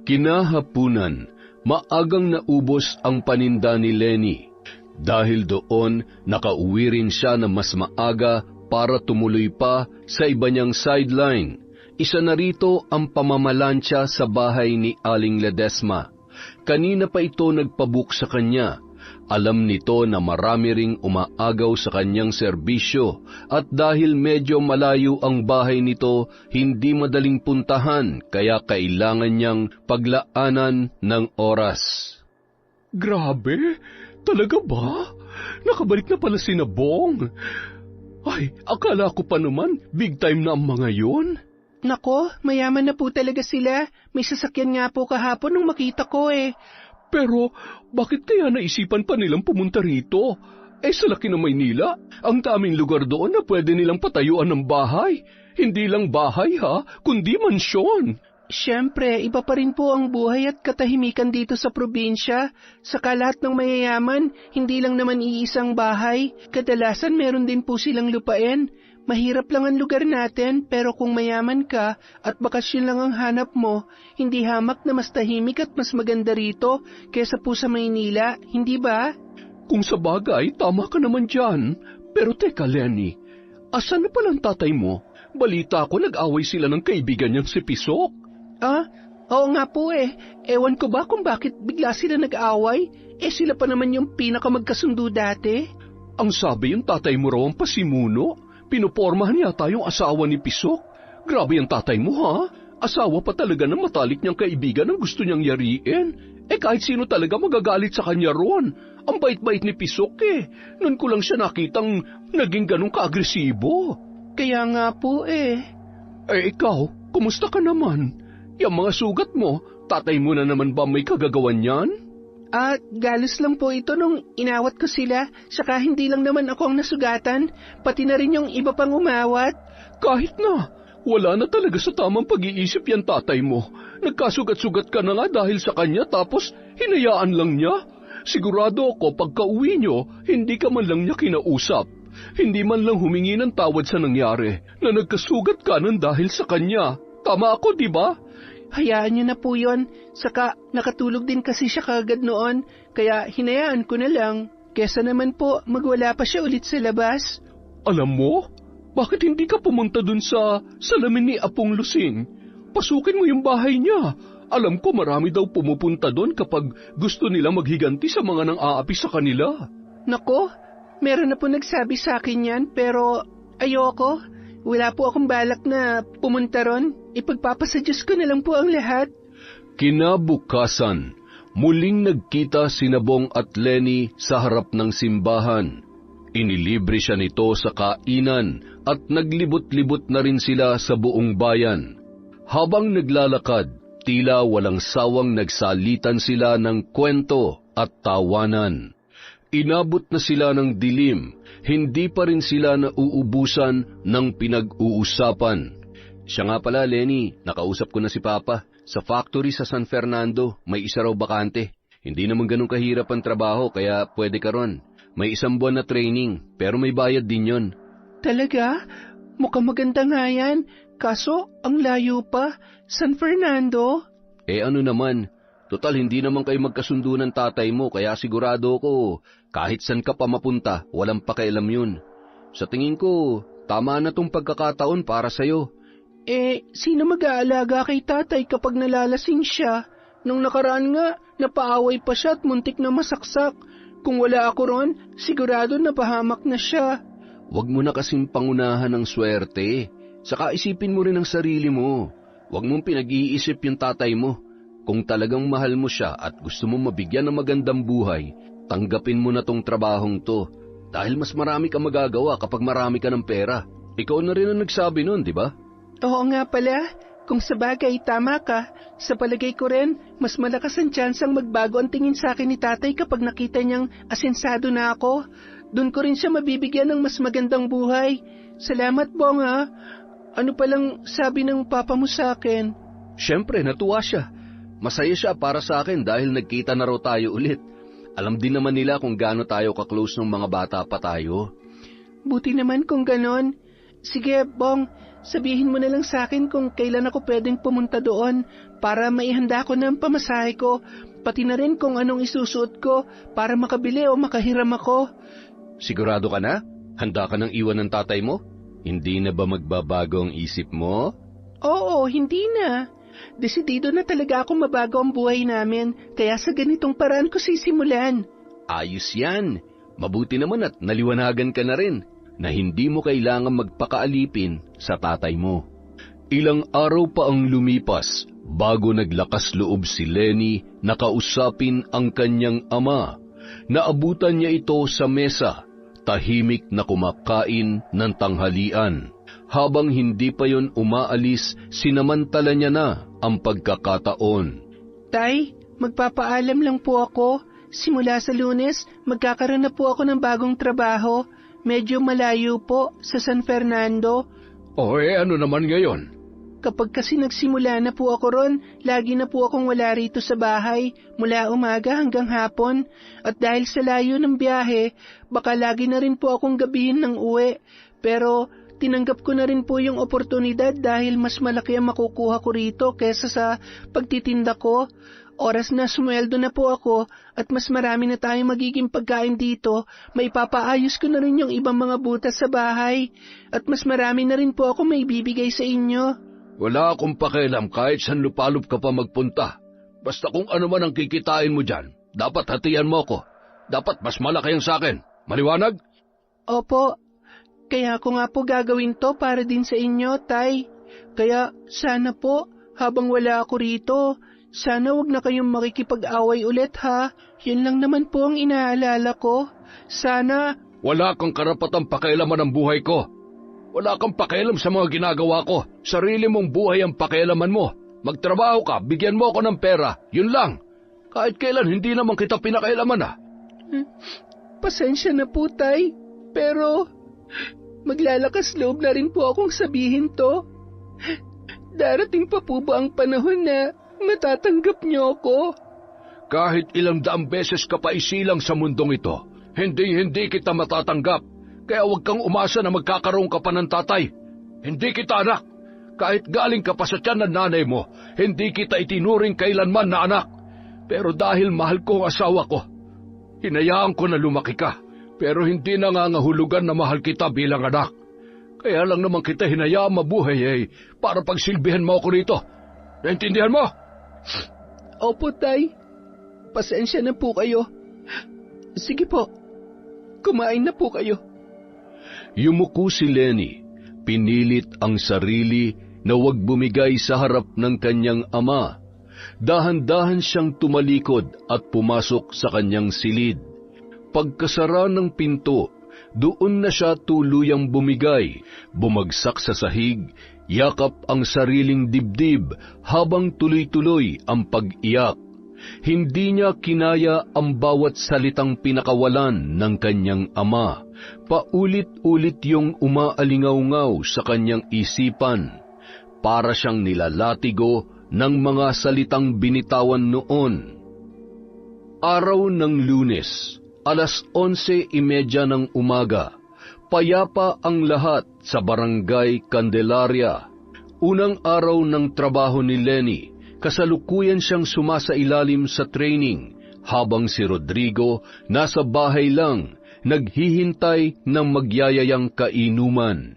Kinahapunan, maagang naubos ang paninda ni Lenny. Dahil doon, nakauwi rin siya na mas maaga para tumuloy pa sa iba niyang sideline. Isa na rito ang pamamalansya sa bahay ni Aling Ledesma. Kanina pa ito nagpabook sa kanya. Alam nito na marami ring umaagaw sa kanyang serbisyo at dahil medyo malayo ang bahay nito, hindi madaling puntahan kaya kailangan niyang paglaanan ng oras. Grabe? Talaga ba? Nakabalik na pala si Bong. Ay, akala ko pa naman, big time na ang mga yon. Nako, mayaman na po talaga sila. May sasakyan nga po kahapon nung makita ko eh. Pero, bakit kaya naisipan pa nilang pumunta rito? Sa laki ng Maynila, ang daming lugar doon na pwede nilang patayuan ng bahay. Hindi lang bahay ha, kundi mansyon. Siyempre, iba pa rin po ang buhay at katahimikan dito sa probinsya. Saka lahat ng mayayaman, hindi lang naman iisang bahay. Kadalasan meron din po silang lupain. Mahirap lang ang lugar natin, pero kung mayaman ka at bakasyon lang ang hanap mo, hindi hamak na mas tahimik at mas maganda rito kesa po sa Maynila, hindi ba? Kung sa bagay, tama ka naman dyan. Pero teka, Lenny, asan na palang tatay mo? Balita ko nag-away sila ng kaibigan niyang si Pisok. Oo nga po eh. Ewan ko ba kung bakit bigla sila nag-away? Sila pa naman yung pinakamagkasundo dati. Ang sabi yung tatay mo raw ang pasimuno. Pinupormahan yata yung asawa ni Pisok. Grabe ang tatay mo ha. Asawa pa talaga ng matalik niyang kaibigan ang gusto niyang yariin. Kahit sino talaga magagalit sa kanya ron. Ang bait-bait ni Pisok eh. Noon ko lang siya nakitang naging ganun ka-agresibo. Kaya nga po eh. Ikaw, kumusta ka naman? Yung mga sugat mo, tatay mo na naman ba may kagagawan yan? Galos lang po ito nung inawat ko sila, saka hindi lang naman ako ang nasugatan, pati na rin yung iba pang umawat. Kahit na, wala na talaga sa tamang pag-iisip yan tatay mo. Nagkasugat-sugat ka na nga dahil sa kanya tapos hinayaan lang niya. Sigurado ako pagka-uwi nyo, hindi ka man lang niya kinausap. Hindi man lang humingi ng tawad sa nangyari na nagkasugat ka ng dahil sa kanya. Tama ako, di ba? Hayaan niyo na po yun. Saka nakatulog din kasi siya kagad noon, kaya hinayaan ko na lang. Kesa naman po magwala pa siya ulit sa labas. Alam mo, bakit hindi ka pumunta dun sa salamin ni Apong Lusing? Pasukin mo yung bahay niya. Alam ko marami daw pumupunta doon kapag gusto nila maghiganti sa mga nang-aapi sa kanila. Nako, meron na po nagsabi sa akin yan, pero ayoko. Wala po akong balak na pumunta ron. Ipagpapasadyos ko na lang po ang lahat. Kinabukasan, muling nagkita si Bong at Lenny sa harap ng simbahan. Inilibre siya nito sa kainan at naglibot-libot na rin sila sa buong bayan. Habang naglalakad, tila walang sawang nagsalitan sila ng kwento at tawanan. Inabot na sila ng dilim, hindi pa rin sila nauubusan ng pinag-uusapan. Siya nga pala, Lenny, nakausap ko na si Papa. Sa factory sa San Fernando, may isa raw bakante. Hindi naman ganun kahirap ang trabaho, kaya pwede ka ron. May 1 buwan na training, pero may bayad din yon. Talaga? Mukhang maganda nga yan. Kaso, ang layo pa. San Fernando? Ano naman, total hindi naman kayo magkasundo ng tatay mo, kaya sigurado ko, kahit san ka pa mapunta, walang pakialam yun. Sa tingin ko, tama na tong pagkakataon para sa'yo. Sino mag-aalaga kay tatay kapag nalalasing siya? Nung nakaraan nga, napaaway pa siya at muntik na masaksak. Kung wala ako ron, sigurado napahamak na siya. Huwag mo na kasing pangunahan ng swerte. Saka isipin mo rin ang sarili mo. Huwag mong pinag-iisip yung tatay mo. Kung talagang mahal mo siya at gusto mo mabigyan ng magandang buhay, tanggapin mo na tong trabahong to. Dahil mas marami kang magagawa kapag marami ka ng pera. Ikaw na rin ang nagsabi nun, di ba? Oo nga pala, kung sabagay tama ka, sa palagay ko rin, mas malakas ang tsansang magbago ang tingin sa akin ni tatay kapag nakita niyang asensado na ako. Doon ko rin siya mabibigyan ng mas magandang buhay. Salamat, Bong, ha? Ano palang sabi ng papa mo sa akin? Siyempre, natuwa siya. Masaya siya para sa akin dahil nagkita na raw tayo ulit. Alam din naman nila kung gaano tayo ka-close ng mga bata pa tayo. Buti naman kung ganon. Sige, Bong, sabihin mo na lang sa akin kung kailan ako pwedeng pumunta doon para maihanda ko ng pamasahe ko, pati na rin kung anong isusuot ko para makabili o makahiram ako. Sigurado ka na? Handa ka nang iwan ng tatay mo? Hindi na ba magbabago ang isip mo? Oo, hindi na. Desidido na talaga akong mabago ang buhay namin, kaya sa ganitong paraan ko sisimulan. Ayos yan. Mabuti naman at naliwanagan ka na rin na hindi mo kailangan magpakaalipin sa tatay mo. Ilang araw pa ang lumipas bago naglakas loob si Lenny na kausapin ang kanyang ama. Naabutan niya ito sa mesa, tahimik na kumakain ng tanghalian. Habang hindi pa yon umaalis, sinamantala niya na ang pagkakataon. Tay, magpapaalam lang po ako. Simula sa Lunes, magkakaroon na po ako ng bagong trabaho. Medyo malayo po sa San Fernando. Ano naman ngayon? Kapag kasi nagsimula na po ako ron, lagi na po akong wala rito sa bahay, mula umaga hanggang hapon. At dahil sa layo ng biyahe, baka lagi na rin po akong gabihin ng uwi. Pero tinanggap ko na rin po yung oportunidad dahil mas malaki ang makukuha ko rito kesa sa pagtitinda ko. Oras na sumweldo na po ako at mas marami na tayong magiging pagkain dito, may papaayos ko na rin yung ibang mga butas sa bahay. At mas marami na rin po ako may bibigay sa inyo. Wala akong pakialam kahit saan lupalop ka pa magpunta. Basta kung ano man ang kikitain mo dyan, dapat hatian mo ko. Dapat mas malaki ang sakin. Maliwanag? Opo. Kaya ako nga po gagawin to para din sa inyo, Tay. Kaya sana po, habang wala ako rito, sana wag na kayong makikipag-away ulit ha. Yun lang naman po ang inaalala ko. Sana... Wala kang karapatang pakialaman ang buhay ko. Wala kang pakialam sa mga ginagawa ko. Sarili mong buhay ang pakialaman mo. Magtrabaho ka, bigyan mo ako ng pera. Yun lang. Kahit kailan hindi naman kita pinakailaman ah. Pasensya na po, Tay. Pero maglalakas loob na rin po akong sabihin to. Darating pa po ba ang panahon na matatanggap niyo ako? Kahit ilang daang beses ka pa isilang sa mundong ito, hindi kita matatanggap. Kaya huwag kang umasa na magkakaroon ka pa ng tatay. Hindi kita anak. Kahit galing ka pa sa tiyan ng nanay mo, hindi kita itinuring kailanman na anak. Pero dahil mahal ko ang asawa ko, hinayaan ko na lumaki ka. Pero hindi nangangahulugan na mahal kita bilang anak. Kaya lang naman kita hinayaan mabuhay para pagsilbihan mo ako rito. Naintindihan mo? Opo, Tay. Pasensya na po kayo. Sige po, kumain na po kayo. Yumuko si Lenny, pinilit ang sarili na huwag bumigay sa harap ng kanyang ama. Dahan-dahan siyang tumalikod at pumasok sa kanyang silid. Pagkasara ng pinto, doon na siya tuluyang bumigay, bumagsak sa sahig, yakap ang sariling dibdib habang tuloy-tuloy ang pag-iyak. Hindi niya kinaya ang bawat salitang pinakawalan ng kanyang ama. Paulit-ulit yung umaalingaw-ngaw sa kanyang isipan. Para siyang nilalatigo ng mga salitang binitawan noon. Araw ng Lunes, 11:30 ng umaga. Payapa ang lahat sa Barangay Candelaria. Unang araw ng trabaho ni Lenny. Kasalukuyan siyang sumasailalim sa training habang si Rodrigo nasa bahay lang naghihintay ng magyayayang kainuman.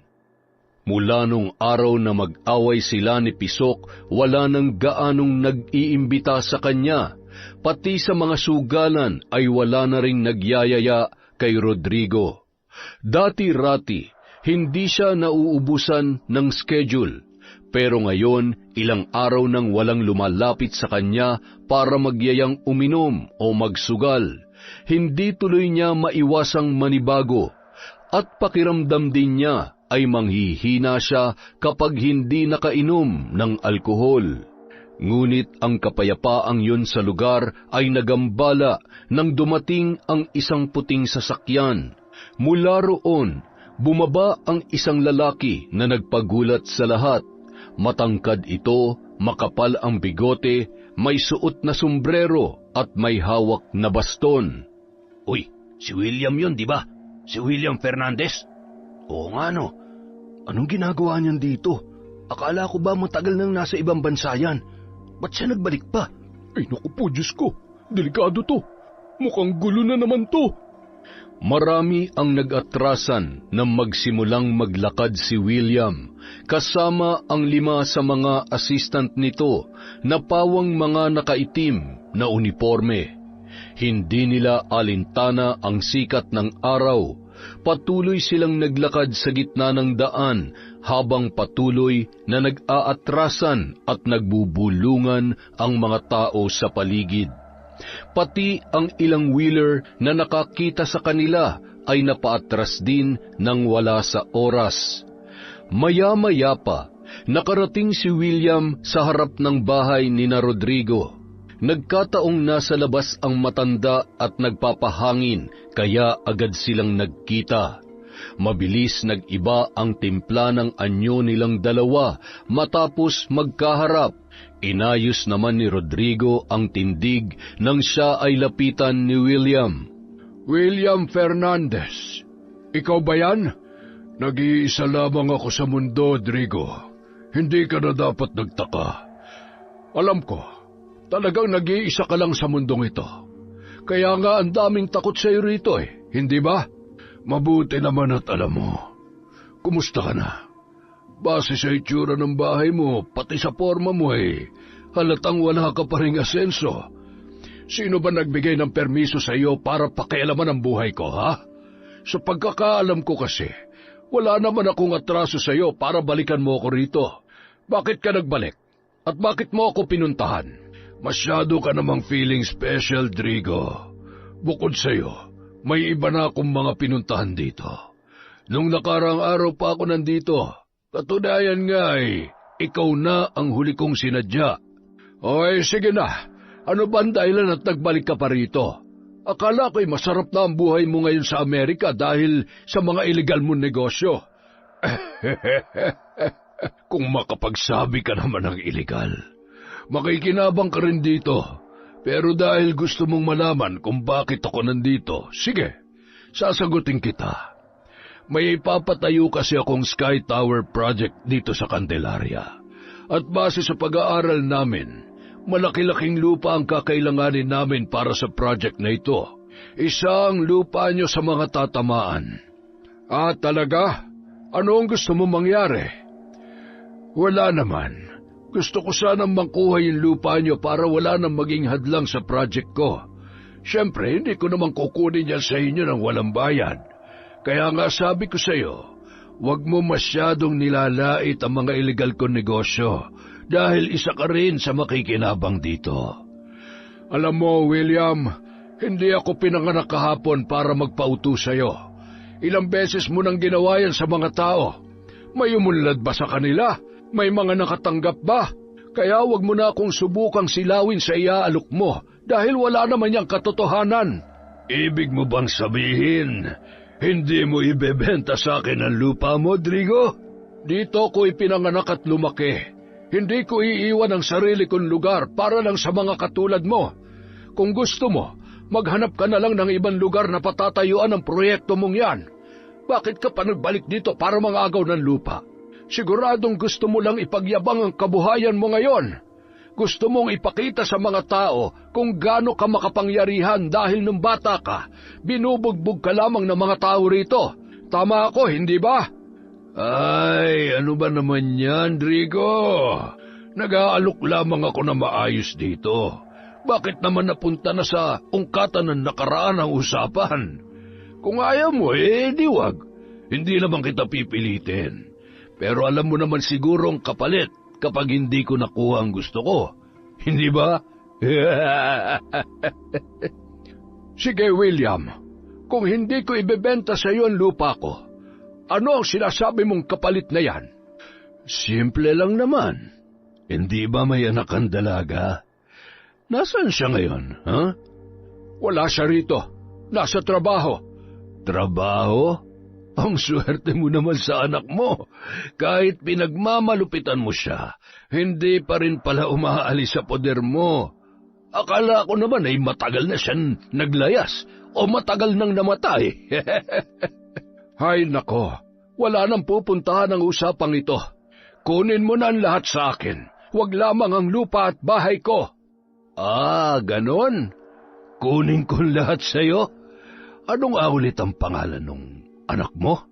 Mula nung araw na mag-away sila ni Pisok, wala nang gaanong nag-iimbita sa kanya. Pati sa mga sugalan ay wala na ring nagyayaya kay Rodrigo. Dati-rati, hindi siya nauubusan ng schedule. Pero ngayon, ilang araw nang walang lumalapit sa kanya para magyayang uminom o magsugal. Hindi tuloy niya maiwasang manibago at pakiramdam din niya ay manghihina siya kapag hindi nakainom ng alkohol. Ngunit ang kapayapaang yun sa lugar ay nagambala nang dumating ang isang puting sasakyan. Mula roon, bumaba ang isang lalaki na nagpagulat sa lahat. Matangkad ito, makapal ang bigote, may suot na sombrero at may hawak na baston. Uy, si William yun, di ba? Si William Fernandez? Oo nga no. Anong ginagawa niyan dito? Akala ko ba matagal nang nasa ibang bansa yan? Ba't siya nagbalik pa? Ay naku po, Diyos ko. Delikado to. Mukhang gulo na naman to. Marami ang nag-atrasan na magsimulang maglakad si William, kasama ang 5 sa mga assistant nito na pawang mga nakaitim na uniforme. Hindi nila alintana ang sikat ng araw. Patuloy silang naglakad sa gitna ng daan habang patuloy na nag-aatrasan at nagbubulungan ang mga tao sa paligid. Pati ang ilang wheeler na nakakita sa kanila ay napaatras din nang wala sa oras. Maya-maya pa, nakarating si William sa harap ng bahay ni na Rodrigo. Nagkataong nasa labas ang matanda at nagpapahangin, kaya agad silang nagkita. Mabilis nag-iba ang timpla ng anyo nilang dalawa matapos magkaharap. Inayos naman ni Rodrigo ang tindig nang siya ay lapitan ni William. William Fernandez, ikaw ba yan? Nag-iisa lamang ako sa mundo, Rodrigo. Hindi ka na dapat nagtaka. Alam ko, talagang nag-iisa ka lang sa mundong ito. Kaya nga ang daming takot sa iyo rito hindi ba? Mabuti naman at alam mo. Kumusta ka na? Base sa itsura ng bahay mo, pati sa forma mo halatang wala ka pa ring asenso. Sino ba nagbigay ng permiso sa iyo para pakialaman ang buhay ko, ha? Sa pagkakaalam ko kasi, wala naman akong atraso sa iyo para balikan mo ako rito. Bakit ka nagbalik? At bakit mo ako pinuntahan? Masyado ka namang feeling special, Drigo. Bukod sa iyo, may iba na akong mga pinuntahan dito. Nung nakarang araw pa ako nandito, katunayan nga ikaw na ang huli kong sinadya. Oy, sige na. Ano ba ang dahilan at nagbalik ka pa rito? Akala ko'y masarap na ang buhay mo ngayon sa Amerika dahil sa mga illegal mong negosyo. Kung makapagsabi ka naman ng illegal, makikinabang ka rin dito. Pero dahil gusto mong malaman kung bakit ako nandito, sige, sasagutin kita. May ipapatayo kasi akong Sky Tower project dito sa Candelaria. At base sa pag-aaral namin, malaki-laking lupa ang kakailanganin namin para sa project na ito. Isang lupa nyo sa mga tatamaan. Ah, talaga? Ano ang gusto mo mangyari? Wala naman. Gusto ko sanang makuha yung lupa nyo para wala nang maging hadlang sa project ko. Siyempre, hindi ko naman kukunin yan sa inyo ng walang bayad. Kaya nga sabi ko sa iyo, huwag mo masyadong nilalait ang mga illegal kong negosyo dahil isa ka rin sa makikinabang dito. Alam mo, William, hindi ako pinanganak kahapon para magpauto sa iyo. Ilang beses mo nang ginawa yan sa mga tao. May umunlad ba sa kanila? May mga nakatanggap ba? Kaya wag mo na akong subukang silawin sa iaalok mo dahil wala naman yang katotohanan. Ibig mo bang sabihin, hindi mo ibebenta sa akin ang lupa mo, Drigo? Dito ko ipinanganak at lumaki. Hindi ko iiwan ang sarili kong lugar para lang sa mga katulad mo. Kung gusto mo, maghanap ka na lang ng ibang lugar na patatayuan ang proyekto mong yan. Bakit ka pa nagbalik dito para mangagaw ng lupa? Siguradong gusto mo lang ipagyabang ang kabuhayan mo ngayon. Gusto mong ipakita sa mga tao kung gaano ka makapangyarihan dahil nung bata ka, binubugbog ka lamang ng mga tao rito. Tama ako, hindi ba? Ay, ano ba naman yan, Drigo? Nag-aalok lamang ako na maayos dito. Bakit naman napunta na sa ungkatan ng nakaraan ang usapan? Kung ayaw mo, di wag. Hindi naman kita pipilitin. Pero alam mo naman siguro ang kapalit kapag hindi ko nakuha ang gusto ko. Hindi ba? Sige, William. Kung hindi ko ibebenta sa iyo ang lupa ko, ano ang sinasabi mong kapalit na yan? Simple lang naman. Hindi ba may anak ang dalaga? Nasaan siya ngayon, ha? Wala siya rito. Nasa trabaho. Trabaho? Ang swerte mo naman sa anak mo. Kahit pinagmamalupitan mo siya, hindi pa rin pala umaalis sa poder mo. Akala ko naman ay matagal na siyang naglayas o matagal nang namatay. Hay nako, wala nang pupuntahan ang usapang ito. Kunin mo na ang lahat sa akin. Huwag lamang ang lupa at bahay ko. Ah, ganon? Kunin ko lahat sa'yo? Anong ulit ang pangalan ng anak mo?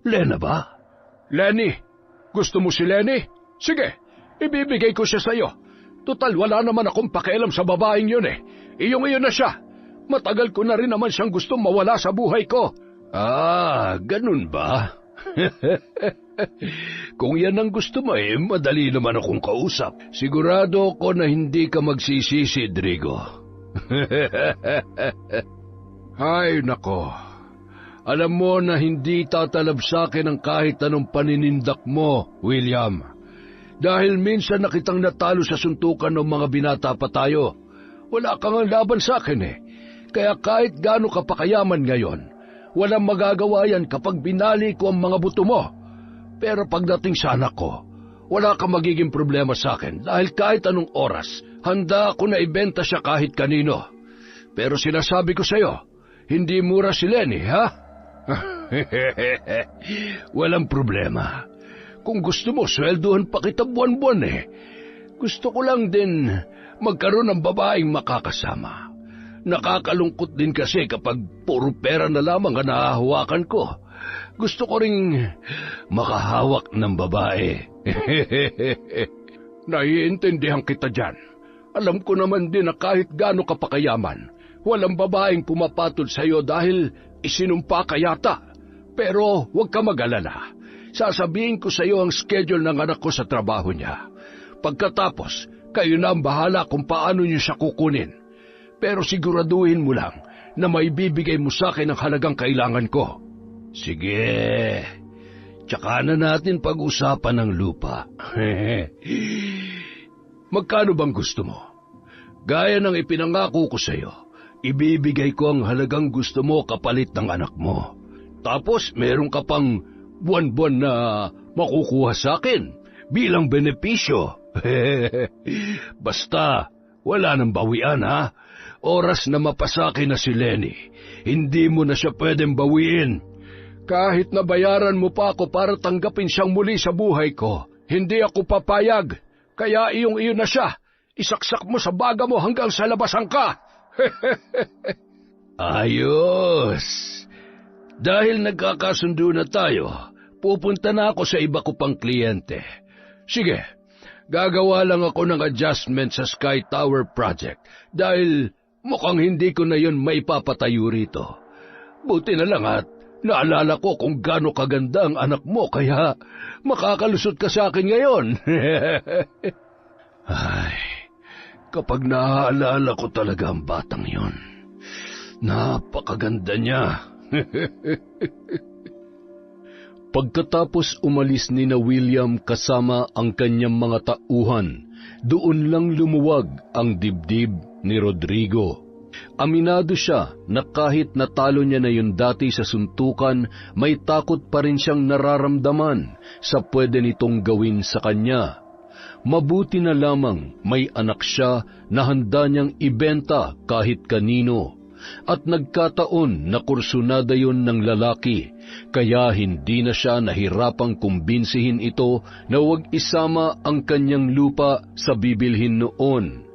Lena ba? Lenny, gusto mo si Lenny? Sige, ibibigay ko siya sa'yo. Total, wala naman akong pakialam sa babaeng yun eh. Iyong-iyo na siya. Matagal ko na rin naman siyang gustong mawala sa buhay ko. Ah, ganun ba? Kung yan ang gusto mo madali naman akong kausap. Sigurado ko na hindi ka magsisisi, Drigo. Ay, nako. Alam mo na hindi tatalab sa akin ang kahit anong paninindak mo, William. Dahil minsan na kitang natalo sa suntukan ng mga binata pa tayo. Wala kang laban sa akin eh. Kaya kahit gaano ka pakayaman ngayon, walang magagawa yan kapag binali ko ang mga buto mo. Pero pagdating sa anak ko, wala kang magiging problema sa akin dahil kahit anong oras, handa ako na ibenta siya kahit kanino. Pero sinasabi ko sa'yo, hindi mura si Lenny, ha? Walang problema. Kung gusto mo, sweldohan pa kita buwan-buwan eh. Gusto ko lang din magkaroon ng babaeng makakasama. Nakakalungkot din kasi kapag puro pera na lamang ang nahahawakan ko. Gusto ko ring makahawak ng babae. Naiintindihan kita dyan. Alam ko naman din na kahit gaano ka pakayaman, walang babaeng pumapatol sa iyo dahil isinumpa ka yata. Pero huwag ka mag-alala. Sasabihin ko sa iyo ang schedule ng anak ko sa trabaho niya. Pagkatapos, kayo na ang bahala kung paano niyo siya kukunin. Pero siguraduhin mo lang na maibibigay mo sa akin ang halagang kailangan ko. Sige. Tsaka na natin pag-usapan ng lupa. Magkano bang gusto mo? Gaya ng ipinangako ko sa iyo, ibibigay ko ang halagang gusto mo kapalit ng anak mo. Tapos meron ka pang buwan-buwan na makukuha sa akin bilang benepisyo. Basta, wala nang bawian ha. Oras na mapasakin na si Lenny, hindi mo na siya pwedeng bawiin. Kahit na bayaran mo pa ako para tanggapin siyang muli sa buhay ko, hindi ako papayag. Kaya iyong-iyo na siya. Isaksak mo sa baga mo hanggang sa labasan ka. Ayos. Dahil nagkakasundo na tayo, pupunta na ako sa iba ko pang kliyente. Sige, gagawa lang ako ng adjustment sa Sky Tower project dahil mukhang hindi ko na yun maipapatayo rito. Buti na lang at naalala ko kung gaano kaganda ang anak mo kaya makakalusot ka sa akin ngayon. Ay, kapag naaalala ko talaga ang batang yon, napakaganda niya. Pagkatapos umalis ni na William kasama ang kanyang mga tauhan, doon lang lumuwag ang dibdib ni Rodrigo. Aminado siya na kahit natalo niya na yun dati sa suntukan, may takot pa rin siyang nararamdaman sa pwede nitong gawin sa kanya. Mabuti na lamang may anak siya na handa niyang ibenta kahit kanino. At nagkataon na kursunada yun ng lalaki, kaya hindi na siya nahirapang kumbinsihin ito na huwag isama ang kanyang lupa sa bibilhin noon.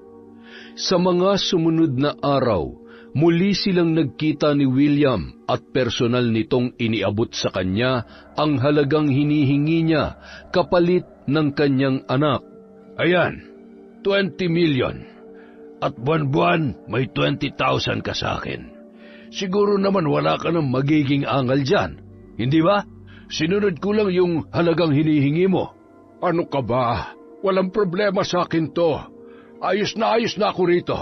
Sa mga sumunod na araw, muli silang nagkita ni William at personal nitong iniabot sa kanya ang halagang hinihingi niya kapalit ng kanyang anak. Ayan, 20 million. At buwan-buwan may 20,000 ka sa akin. Siguro naman wala ka nang magiging angal dyan, hindi ba? Sinunod ko lang yung halagang hinihingi mo. Ano ka ba? Walang problema sa akin to. Ayos na ako rito.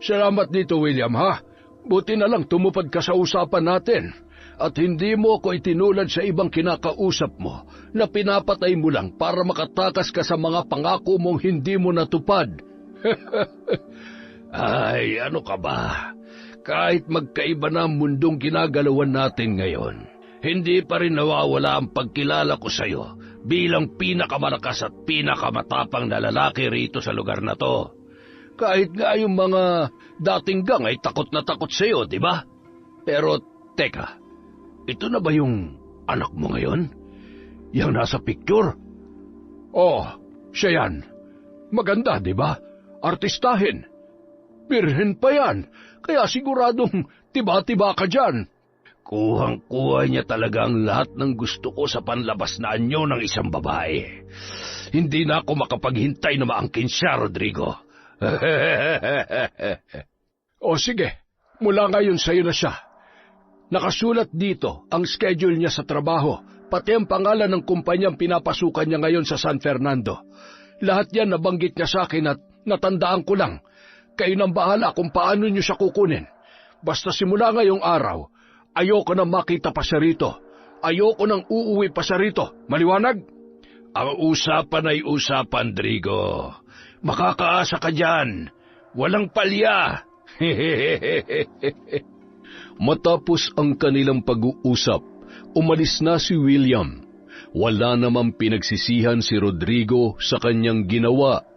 Salamat dito, William, ha? Buti na lang tumupad ka sa usapan natin at hindi mo ko itinulad sa ibang kinakausap mo na pinapatay mo lang para makatakas ka sa mga pangako mong hindi mo natupad. Ay, ano ka ba? Kahit magkaiba na ang mundong ginagalawan natin ngayon, hindi pa rin nawawala ang pagkilala ko sa iyo bilang pinakamalakas at pinakamatapang na lalaki rito sa lugar na to. Kahit nga yung mga dating gang ay takot na takot sa iyo, di ba? Pero, teka, ito na ba yung anak mo ngayon? Yang nasa picture? Oh, siya yan. Maganda, di ba? Artistahin. Birhen pa yan, kaya siguradong tiba-tiba ka dyan. Kuhang-kuha niya talaga ang lahat ng gusto ko sa panlabas na anyo ng isang babae. Hindi na ako makapaghintay na maangkin siya, Rodrigo. O sige, mula ngayon sa'yo na siya. Nakasulat dito ang schedule niya sa trabaho, pati ang pangalan ng kumpanyang pinapasukan niya ngayon sa San Fernando. Lahat yan nabanggit niya sa akin at natandaan ko lang. Kayo nang bahala kung paano niyo siya kukunin. Basta simula ngayong araw, ayoko nang makita pa siya rito. Ayoko nang uuwi pa siya rito. Maliwanag? Ang usapan ay usapan, Drigo. Makakaasa ka dyan. Walang palya. Matapos ang kanilang pag-uusap, umalis na si William. Wala namang pinagsisihan si Rodrigo sa kanyang ginawa.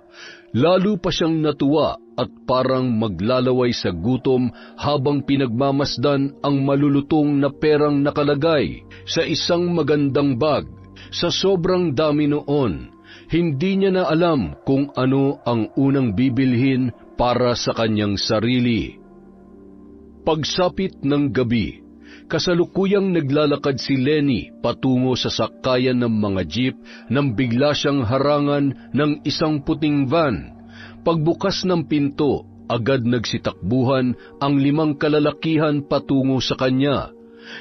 Lalo pa siyang natuwa at parang maglalaway sa gutom habang pinagmamasdan ang malulutong na perang nakalagay sa isang magandang bag. Sa sobrang dami noon, hindi niya na alam kung ano ang unang bibilhin para sa kanyang sarili. Pagsapit ng gabi, kasalukuyang naglalakad si Lenny patungo sa sakayan ng mga jeep nang bigla siyang harangan ng isang puting van. Pagbukas ng pinto, agad nagsitakbuhan ang 5 kalalakihan patungo sa kanya.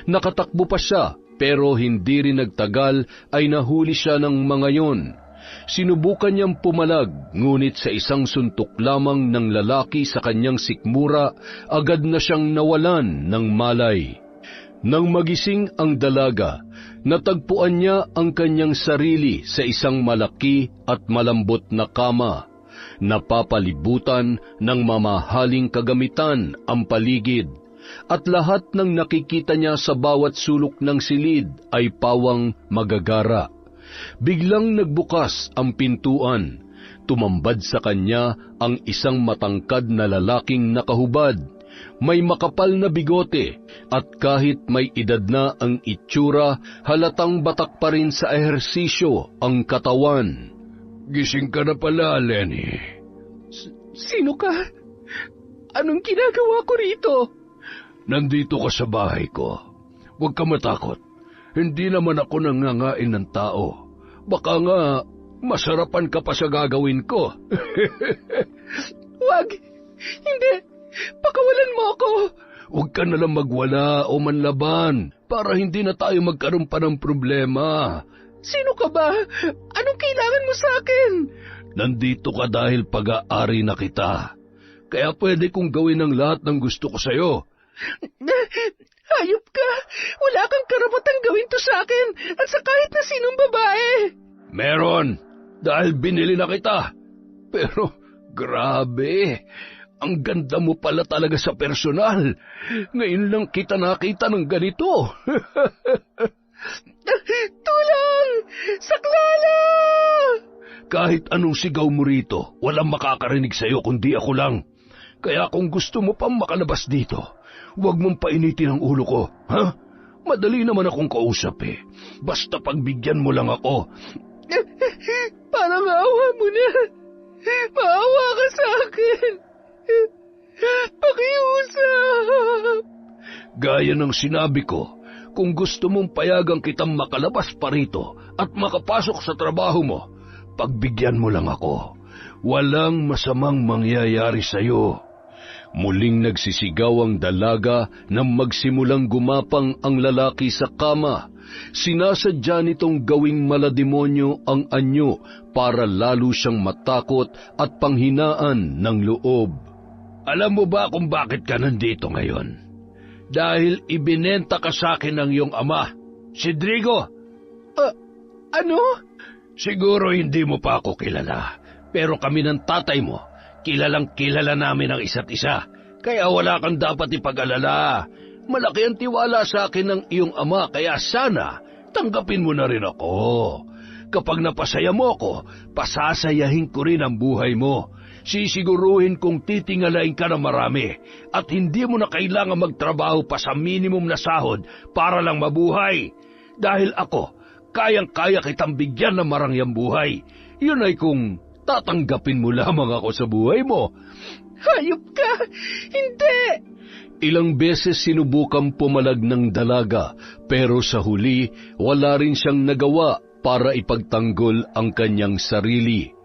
Nakatakbo pa siya pero hindi rin nagtagal ay nahuli siya ng mga yon. Sinubukan niyang pumalag, ngunit sa isang suntok lamang ng lalaki sa kanyang sikmura, agad na siyang nawalan ng malay. Nang magising ang dalaga, natagpuan niya ang kanyang sarili sa isang malaki at malambot na kama. Napapalibutan ng mamahaling kagamitan ang paligid, at lahat ng nakikita niya sa bawat sulok ng silid ay pawang magagara. Biglang nagbukas ang pintuan. Tumambad sa kanya ang isang matangkad na lalaking nakahubad. May makapal na bigote at kahit may edad na ang itsura, halatang batak pa rin sa ehersisyo ang katawan. Gising ka na pala, Lenny. Sino ka? Anong ginagawa ko rito? Nandito ka sa bahay ko. Huwag ka matakot. Hindi naman ako nangangain ng tao. Baka nga, masarapan ka pa sa gagawin ko. Wag! Hindi! Pakawalan mo ako! Huwag ka nalang magwala o manlaban para hindi na tayo magkaroon pa ng problema. Sino ka ba? Anong kailangan mo sa akin? Nandito ka dahil pag-aari na kita. Kaya pwede kong gawin ang lahat ng gusto ko sa'yo. Hayop ka! Wala kang karapatang gawin to sa akin at sa kahit na sinong babae! Meron! Dahil binili na kita. Pero, grabe! Ang ganda mo pala talaga sa personal. Ngayon lang kita nakita ng ganito. Tulong! Saklala! Kahit anong sigaw mo rito, walang makakarinig sa'yo kundi ako lang. Kaya kung gusto mo pang makalabas dito, huwag mong painitin ang ulo ko, ha? Madali naman akong kausap eh. Basta pagbigyan mo lang ako. Parang awa mo na. Maawa ka sa akin. Pakiusap. Gaya ng sinabi ko, kung gusto mong payagang kitang makalabas pa rito at makapasok sa trabaho mo, pagbigyan mo lang ako. Walang masamang mangyayari sa'yo. Muling nagsisigaw ang dalaga nang magsimulang gumapang ang lalaki sa kama. Sinasadya nitong gawing malademonyo ang anyo para lalo siyang matakot at panghinaan ng loob. Alam mo ba kung bakit ka nandito ngayon? Dahil ibinenta ka sa akin ng iyong ama, si Drigo. Ano? Siguro hindi mo pa ako kilala, pero kami ng tatay mo, kilalang kilala namin ang isa't isa. Kaya wala kang dapat ipag-alala. Malaki ang tiwala sa akin ng iyong ama, kaya sana tanggapin mo na rin ako. Kapag napasaya mo ako, pasasayahin ko rin ang buhay mo. Sisiguruhin kong titingalain ka na marami at hindi mo na kailangan magtrabaho pa sa minimum na sahod para lang mabuhay. Dahil ako, kayang-kaya kitang bigyan ng marangyang buhay. Yun ay kung tatanggapin mo lamang ako sa buhay mo. Hayop ka! Hindi! Ilang beses sinubukan pumalag ng dalaga pero sa huli wala rin siyang nagawa para ipagtanggol ang kanyang sarili.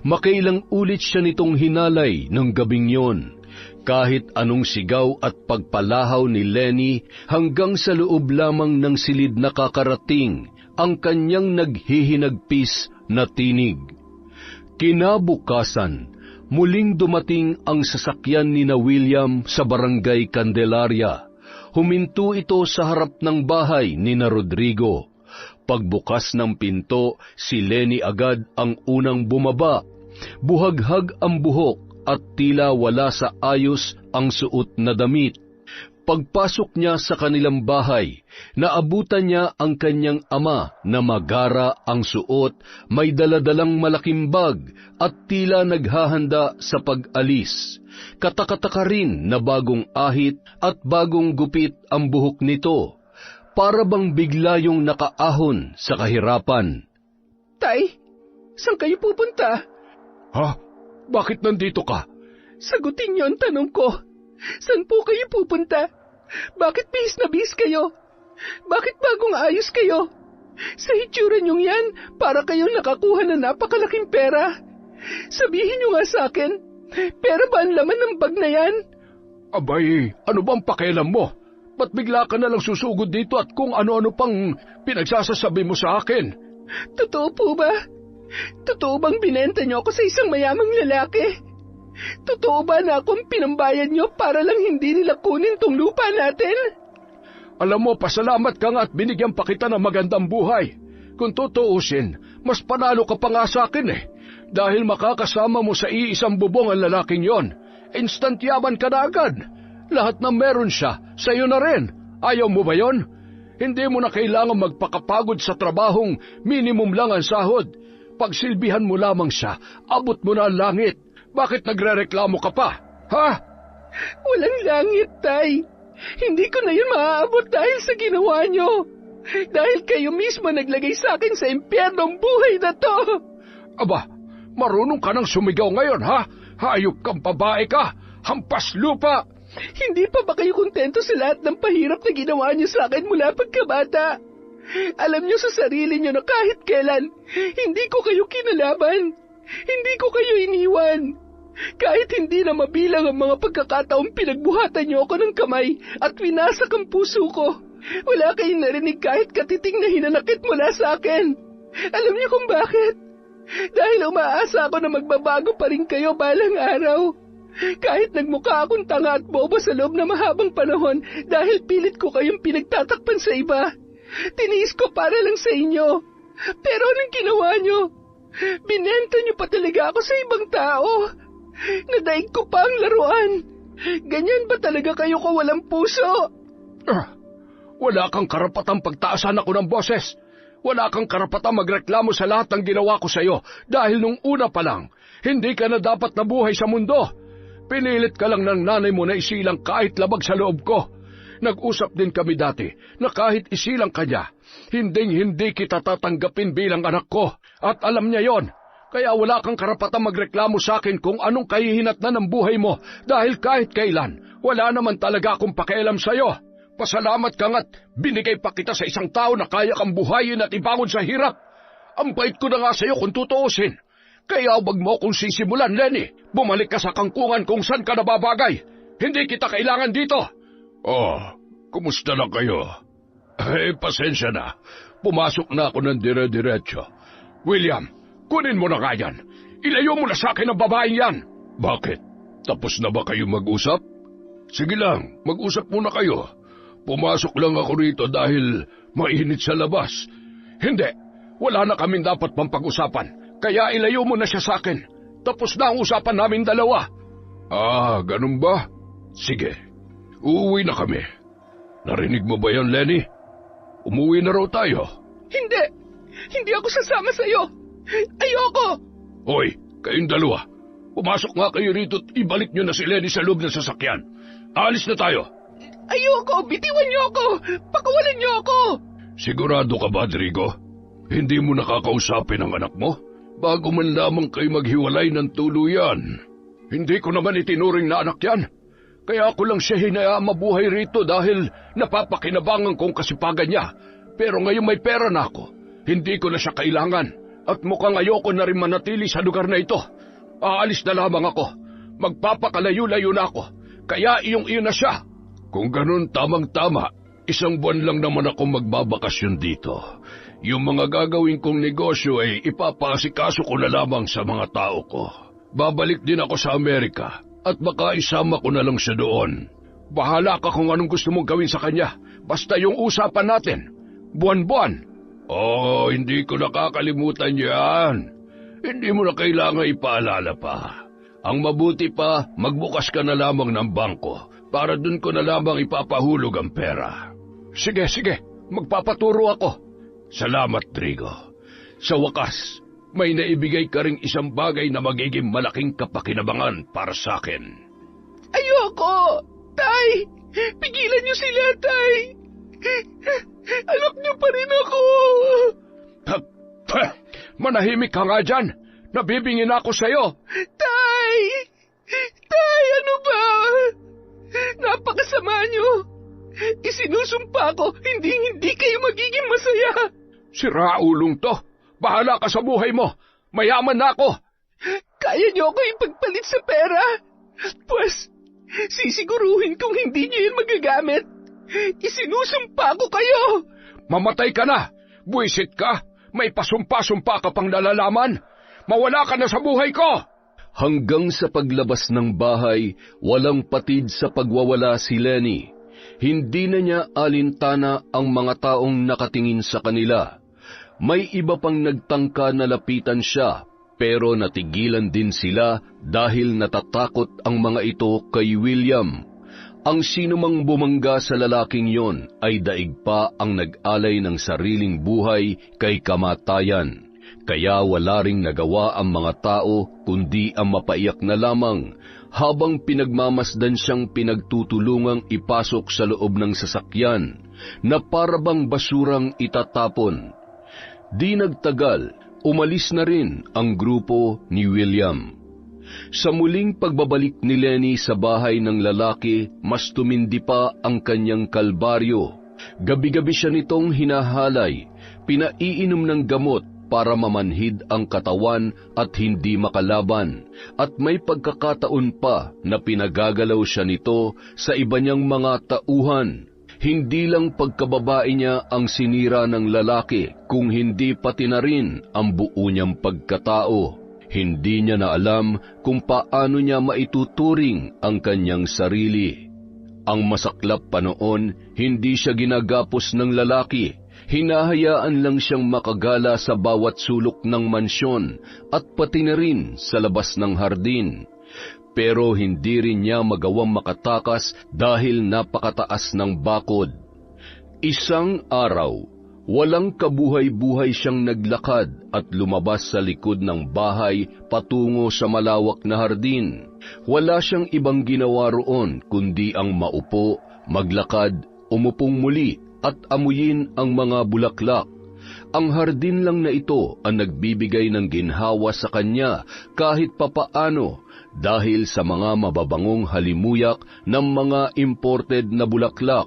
Makailang ulit siya nitong hinalay ng gabing yon. Kahit anong sigaw at pagpalahaw ni Lenny hanggang sa loob lamang ng silid nakakarating ang kanyang naghihinagpis na tinig. Kinabukasan, muling dumating ang sasakyan ni na William sa barangay Candelaria. Huminto ito sa harap ng bahay ni na Rodrigo. Pagbukas ng pinto, si Lenny agad ang unang bumaba. Buhaghag ang buhok at tila wala sa ayos ang suot na damit. Pagpasok niya sa kanilang bahay, naabutan niya ang kanyang ama na magara ang suot, may daladalang malaking bag at tila naghahanda sa pag-alis. Katakataka rin na bagong ahit at bagong gupit ang buhok nito. Para bang bigla yung nakaahon sa kahirapan. Tay, saan kayo pupunta? Ha? Bakit nandito ka? Sagutin niyo ang tanong ko. Saan po kayo pupunta? Bakit bihis na bihis kayo? Bakit bagong ayos kayo? Sa hitsura niyong yan, para kayong nakakuha na napakalaking pera. Sabihin niyo nga sa akin, pera ba ang laman ng bag na yan? Abay, ano bang pakialam mo? Ba't bigla ka na lang susugod dito at kung ano-ano pang pinagsasasabi mo sa akin? Totoo po ba? Totoo bang binenta niyo ako sa isang mayamang lalaki? Totoo ba na akong pinambayad niyo para lang hindi nila kunin tong lupa natin? Alam mo, pasalamat ka nga at binigyan pa kita ng magandang buhay. Kung tutuusin, mas panalo ka pa nga sa akin eh. Dahil makakasama mo sa iisang bubong ang lalaking yon. Instant yaman ka na agad. Lahat na meron siya, sa'yo na rin. Ayaw mo ba yon? Hindi mo na kailangan magpakapagod sa trabahong minimum lang ang sahod. Pagsilbihan mo lamang siya, abot mo na ang langit. Bakit nagrereklamo ka pa? Ha? Walang langit, Tay. Hindi ko na yun maaabot dahil sa ginawa niyo. Dahil kayo mismo naglagay sa akin sa impyernong buhay na to. Aba, marunong ka nang sumigaw ngayon, ha? Hayop kang babae ka. Hampas lupa. Hindi pa ba kayo kontento sa lahat ng pahirap na ginawa niyo sa akin mula pagkabata? Alam niyo sa sarili niyo na kahit kailan, hindi ko kayo kinalaban. Hindi ko kayo iniwan. Kahit hindi na mabilang ang mga pagkakataong pinagbuhatan niyo ako ng kamay at winasak ang puso ko, wala kayong narinig kahit katiting na hinanakit mula sa akin. Alam niyo kung bakit? Dahil umaasa ako na magbabago pa rin kayo balang araw. Kahit nagmukha akong tanga at bobo sa loob na mahabang panahon dahil pilit ko kayong pinagtatakpan sa iba. Tiniis ko para lang sa inyo. Pero anong ginawa niyo? Binenta niyo pa talaga ako sa ibang tao. Nadaig ko pa ang laruan. Ganyan ba talaga kayo kawalang puso? Wala kang karapatang pagtaasan ako ng boses. Wala kang karapatang magreklamo sa lahat ng ginawa ko sa iyo dahil nung una pa lang, hindi ka na dapat nabuhay sa mundo. Pinilit ka lang ng nanay mo na isilang kahit labag sa loob ko. Nag-usap din kami dati na kahit isilang kanya, hindi kita tatanggapin bilang anak ko. At alam niya yon. Kaya wala kang karapatang magreklamo sa akin kung anong kahihinatnan ng buhay mo dahil kahit kailan, wala naman talaga akong pakialam sa iyo. Pasalamat ka nga't binigay pa kita sa isang tao na kaya kang buhayin at ibangon sa hirap. Ang bait ko na nga sa iyo kung tutuusin. Kaya wag mo akong sisimulan, Lenny. Bumalik ka sa kangkungan kung saan ka nababagay. Hindi kita kailangan dito. Oh, kumusta na kayo? Pasensya na. Pumasok na ako ng dire-diretso. William, kunin mo na nga yan. Ilayo mo na sa akin ang babaeng yan. Bakit? Tapos na ba kayo mag-usap? Sige lang, mag-usap muna kayo. Pumasok lang ako rito dahil mainit sa labas. Hindi, wala na kaming dapat pang pag-usapan. Kaya ilayo mo na siya sa akin. Tapos na ang usapan namin dalawa. Ah, ganun ba? Sige, uuwi na kami. Narinig mo ba yan, Lenny? Umuwi na raw tayo. Hindi! Hindi ako sasama sa'yo! Ayoko! Hoy, kayong dalawa. Pumasok nga kayo rito at ibalik nyo na si Lenny sa loob ng sasakyan. Alis na tayo. Ayoko! Bitiwan niyo ako! Pakawalan niyo ako! Sigurado ka ba, Rodrigo? Hindi mo nakakausapin ang anak mo? Bago man lamang kayo maghiwalay ng tuluyan. Hindi ko naman itinuring na anak yan. Kaya ako lang siya hinayaang mabuhay rito dahil napapakinabangan kong kasipagan niya. Pero ngayon may pera na ako. Hindi ko na siya kailangan. At mukhang ayoko na rin manatili sa lugar na ito. Aalis na lamang ako. Magpapakalayo-layo na ako. Kaya iyong-iyo na siya. Kung ganun, tamang-tama. 1 buwan lang naman ako magbabakasyon dito. Yung mga gagawin kong negosyo ay ipapasikaso ko na lamang sa mga tao ko. Babalik din ako sa Amerika at baka isama ko na lang siya doon. Bahala ka kung anong gusto mong gawin sa kanya. Basta yung usapan natin. Buwan-buwan. Oh, hindi ko nakakalimutan yan. Hindi mo na kailangan ipaalala pa. Ang mabuti pa, magbukas ka na lamang ng bangko para dun ko na lamang ipapahulog ang pera. Sige, magpapaturo ako. Salamat, Trigo. Sa wakas, may naibigay ka ring isang bagay na magiging malaking kapakinabangan para sa akin. Ayoko! Tay! Pigilan niyo sila, Tay! Anak niyo pa rin ako! Manahimik ka nga dyan! Nabibingin ako sa'yo! Tay! Tay, ano ba? Napakasama niyo! Isinusumpa ko, hindi kayo magiging masaya! Siraulong to! Bahala ka sa buhay mo! Mayaman na ako! Kaya niyo ako ipagpalit sa pera? Pues, sisiguruhin kong hindi niyo yun magagamit. Isinusumpa ko kayo! Mamatay ka na! Buwisit ka! May pasumpa-sumpa ka pang nalalaman! Mawala ka na sa buhay ko! Hanggang sa paglabas ng bahay, walang patid sa pagwawala si Lenny. Hindi na niya alintana ang mga taong nakatingin sa kanila. May iba pang nagtangka na lapitan siya, pero natigilan din sila dahil natatakot ang mga ito kay William. Ang sinumang bumangga sa lalaking yon ay daig pa ang nag-alay ng sariling buhay kay kamatayan. Kaya wala ring nagawa ang mga tao kundi ang mapaiyak na lamang habang pinagmamasdan siyang pinagtutulungang ipasok sa loob ng sasakyan na parabang basurang itatapon. Di nagtagal, umalis na rin ang grupo ni William. Sa muling pagbabalik ni Lenny sa bahay ng lalaki, mas tumindi pa ang kanyang kalbaryo. Gabi-gabi siya nitong hinahalay, pinaiinom ng gamot para mamanhid ang katawan at hindi makalaban, at may pagkakataon pa na pinagagalaw siya nito sa iba niyang mga tauhan. Hindi lang pagkababae niya ang sinira ng lalaki, kung hindi pati na rin ang buo niyang pagkatao. Hindi niya na alam kung paano niya maituturing ang kanyang sarili. Ang masaklap pa noon, hindi siya ginagapos ng lalaki. Hinahayaan lang siyang makagala sa bawat sulok ng mansyon at pati na rin sa labas ng hardin. Pero hindi rin niya magawang makatakas dahil napakataas ng bakod. Isang araw, walang kabuhay-buhay siyang naglakad at lumabas sa likod ng bahay patungo sa malawak na hardin. Wala siyang ibang ginawa roon kundi ang maupo, maglakad, umupong muli at amuyin ang mga bulaklak. Ang hardin lang na ito ang nagbibigay ng ginhawa sa kanya kahit papaano dahil sa mga mababangong halimuyak ng mga imported na bulaklak.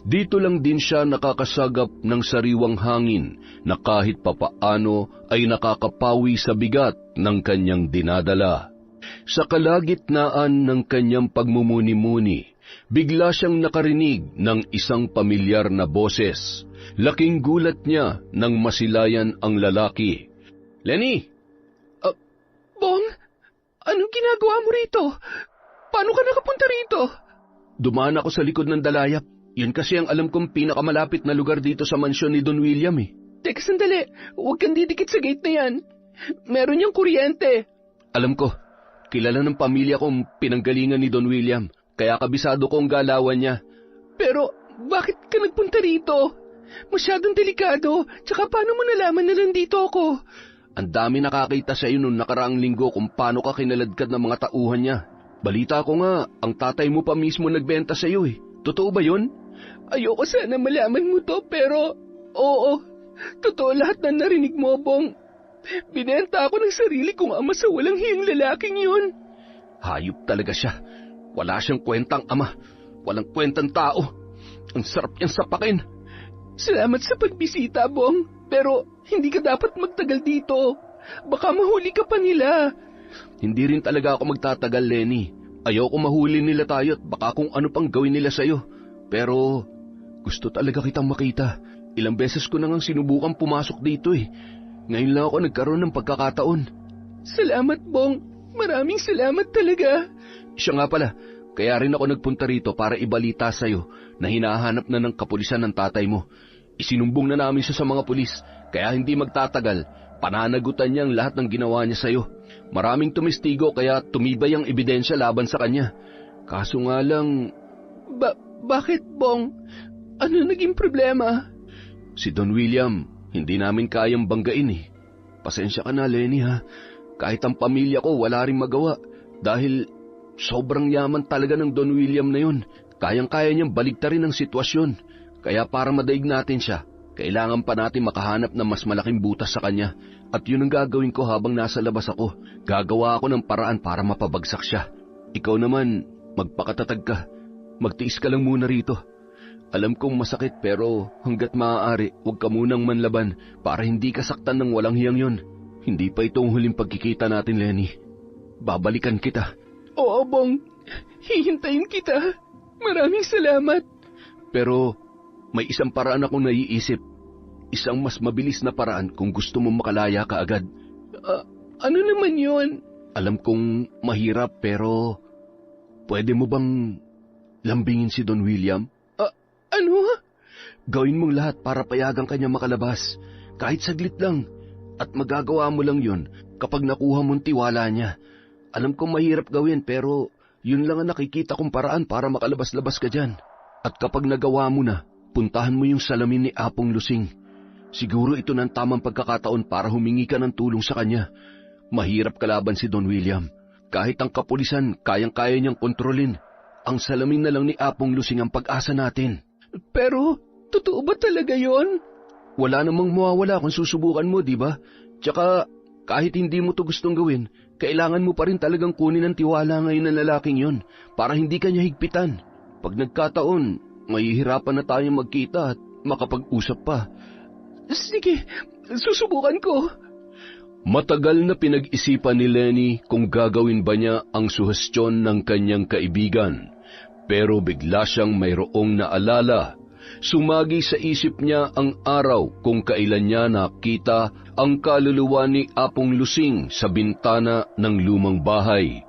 Dito lang din siya nakakasagap ng sariwang hangin na kahit papaano ay nakakapawi sa bigat ng kanyang dinadala. Sa kalagitnaan ng kanyang pagmumuni-muni, bigla siyang nakarinig ng isang pamilyar na boses. Laking gulat niya nang masilayan ang lalaki. "Lenny!" Bong, ano Anong ginagawa mo rito? Paano ka nakapunta rito? Dumaan ako sa likod ng dalayap. Yun kasi ang alam kong pinakamalapit na lugar dito sa mansyon ni Don William eh. Teka sandali, huwag kang didikit sa gate na yan. Meron yung kuryente. Alam ko, kilala ng pamilya kong pinanggalingan ni Don William, kaya kabisado ko ang galawan niya. Pero bakit ka nagpunta rito? Masyadong delikado, tsaka paano mo nalaman na nandito ako? Ang dami nakakita sa iyo noong nakaraang linggo kung paano ka kinaladkad ng mga tauhan niya. Balita ko nga, ang tatay mo pa mismo nagbenta sa iyo eh. Totoo ba yun? Ayoko sana malaman mo to, pero oo, totoo lahat na narinig mo, Bong. Binenta ako ng sarili kong ama sa walang hiyang lalaking yun. Hayop talaga siya. Wala siyang kwentang ama. Walang kwentang tao. Ang sarap niyang sapakin. Salamat sa pagbisita, Bong. Pero hindi ka dapat magtagal dito. Baka mahuli ka pa nila. Hindi rin talaga ako magtatagal, Lenny. Ayoko mahuli nila tayo at baka kung ano pang gawin nila sa'yo. Pero gusto talaga kitang makita. Ilang beses ko nang sinubukang pumasok dito eh. Ngayon lang ako nagkaroon ng pagkakataon. Salamat, Bong. Maraming salamat talaga. Siya nga pala, kaya rin ako nagpunta rito para ibalita sa'yo na hinahanap na ng kapulisan ng tatay mo. Isinumbong na namin siya sa mga pulis, kaya hindi magtatagal. Pananagutan niya ang lahat ng ginawa niya sa'yo. Maraming tumistigo kaya tumibay ang ebidensya laban sa kanya. Kaso nga lang... Bakit, Bong? Ano naging problema? Si Don William, hindi namin kayang banggain eh. Pasensya ka na, Lenny ha. Kahit ang pamilya ko wala rin magawa. Dahil sobrang yaman talaga ng Don William na yun. Kayang-kaya niyang baligtarin ang sitwasyon. Kaya para madaig natin siya, kailangan pa natin makahanap ng mas malaking butas sa kanya. At yun ang gagawin ko habang nasa labas ako. Gagawa ako ng paraan para mapabagsak siya. Ikaw naman, magpakatatag ka. Magtiis ka lang muna rito. Alam kong masakit pero hanggat maaari, huwag ka munang manlaban para hindi ka saktan ng walang hiyang yun. Hindi pa itong huling pagkikita natin, Lenny. Babalikan kita. Oo, Bong. Hihintayin kita. Maraming salamat. Pero may isang paraan akong naiisip. Isang mas mabilis na paraan kung gusto mo makalaya ka agad. Ano naman yun? Alam kong mahirap pero pwede mo bang lambingin si Don William? Ano? Gawin mong lahat para payagan kanya makalabas. Kahit saglit lang. At magagawa mo lang yun kapag nakuha mong tiwala niya. Alam kong mahirap gawin pero yun lang ang nakikita kong paraan para makalabas-labas ka dyan. At kapag nagawa mo na, puntahan mo yung salamin ni Apong Lusing. Siguro ito ng tamang pagkakataon para humingi ka ng tulong sa kanya. Mahirap kalaban si Don William. Kahit ang kapulisan, kayang-kaya niyang kontrolin. Ang salamin na lang ni Apong Lusing ang pag-asa natin. Pero, totoo ba talaga yon? Wala namang mawawala kung susubukan mo, di ba? Tsaka, kahit hindi mo to gustong gawin, kailangan mo pa rin talagang kunin ang tiwala ngayon ng lalaking yon para hindi ka niya higpitan. Pag nagkataon, mahihirapan na tayong magkita at makapag-usap pa. Sige, susubukan ko. Matagal na pinag-isipan ni Lenny kung gagawin ba niya ang suhestyon ng kanyang kaibigan. Pero bigla siyang mayroong naalala. Sumagi sa isip niya ang araw kung kailan niya nakita ang kaluluwa ni Apong Lusing sa bintana ng lumang bahay.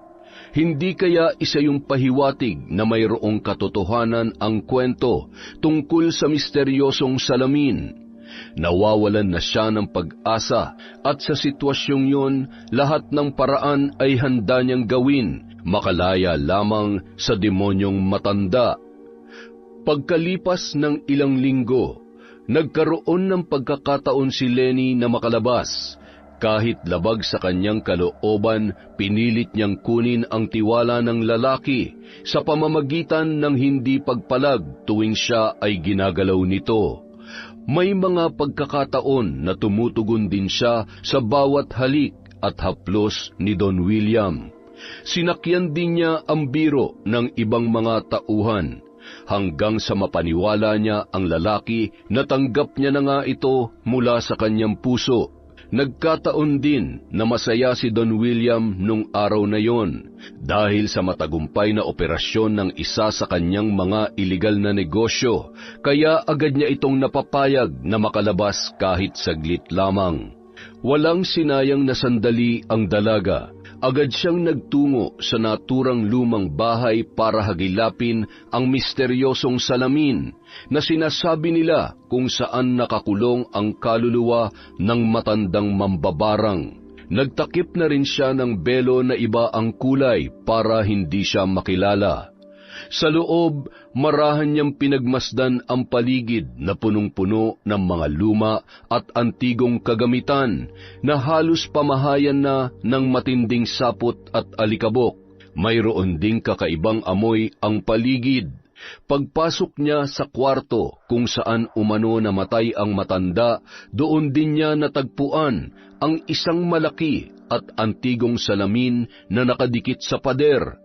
Hindi kaya isa yung pahiwatig na mayroong katotohanan ang kwento tungkol sa misteryosong salamin. Nawawalan na siya ng pag-asa at sa sitwasyong yun, lahat ng paraan ay handa niyang gawin, makalaya lamang sa demonyong matanda. Pagkalipas ng ilang linggo, nagkaroon ng pagkakataon si Lenny na makalabas. Kahit labag sa kanyang kalooban, pinilit niyang kunin ang tiwala ng lalaki sa pamamagitan ng hindi pagpalag tuwing siya ay ginagalaw nito. May mga pagkakataon na tumutugon din siya sa bawat halik at haplos ni Don William. Sinakyan din niya ang biro ng ibang mga tauhan, hanggang sa mapaniwala niya ang lalaki na tanggap niya na nga ito mula sa kanyang puso. Nagkataon din na masaya si Don William nung araw na yon dahil sa matagumpay na operasyon ng isa sa kanyang mga iligal na negosyo, kaya agad niya itong napapayag na makalabas kahit saglit lamang. Walang sinayang na sandali ang dalaga Agad siyang nagtungo sa naturang lumang bahay para hagilapin ang misteryosong salamin na sinasabi nila kung saan nakakulong ang kaluluwa ng matandang mambabarang. Nagtakip na rin siya ng belo na iba ang kulay para hindi siya makilala. Sa loob, marahan niyang pinagmasdan ang paligid na punong-puno ng mga luma at antigong kagamitan na halos pamahayan na ng matinding sapot at alikabok. Mayroon ding kakaibang amoy ang paligid. Pagpasok niya sa kwarto kung saan umano namatay ang matanda, doon din niya natagpuan ang isang malaki at antigong salamin na nakadikit sa pader.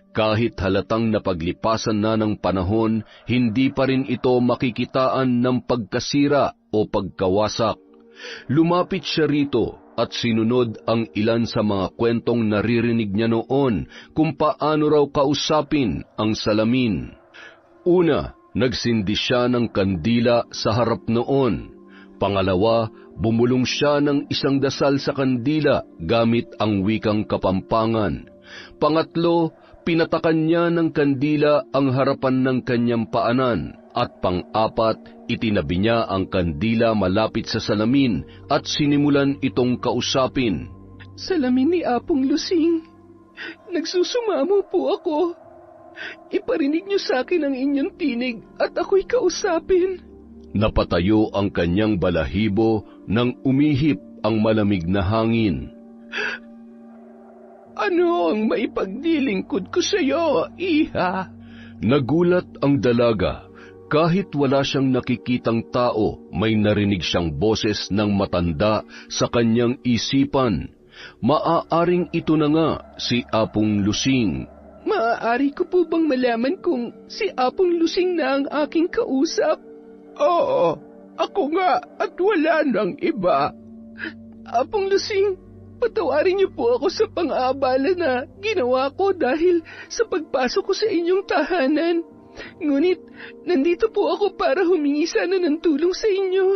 Kahit halatang napaglipasan na ng panahon, hindi pa rin ito makikitaan ng pagkasira o pagkawasak. Lumapit siya rito at sinunod ang ilan sa mga kwentong naririnig niya noon kung paano raw kausapin ang salamin. Una, nagsindi siya ng kandila sa harap noon. Pangalawa, bumulong siya ng isang dasal sa kandila gamit ang wikang Kapampangan. Pangatlo, pinatakan niya ng kandila ang harapan ng kanyang paanan. At pang-apat, itinabi niya ang kandila malapit sa salamin at sinimulan itong kausapin. Salamin ni Apong Lusing, nagsusumamo po ako. Iparinig niyo sa akin ang inyong tinig at ako'y kausapin. Napatayo ang kanyang balahibo nang umihip ang malamig na hangin. Ano ang maipagdilingkod ko sa iyo, iha? Nagulat ang dalaga. Kahit wala siyang nakikitang tao, may narinig siyang boses ng matanda sa kanyang isipan. Maaaring ito na nga si Apong Lusing. Maaari ko po bang malaman kung si Apong Lusing na ang aking kausap? Oo, ako nga at wala nang iba. Apong Lusing, patawarin niyo po ako sa pang-aabala na ginawa ko dahil sa pagpasok ko sa inyong tahanan. Ngunit, nandito po ako para humingi sana ng tulong sa inyo.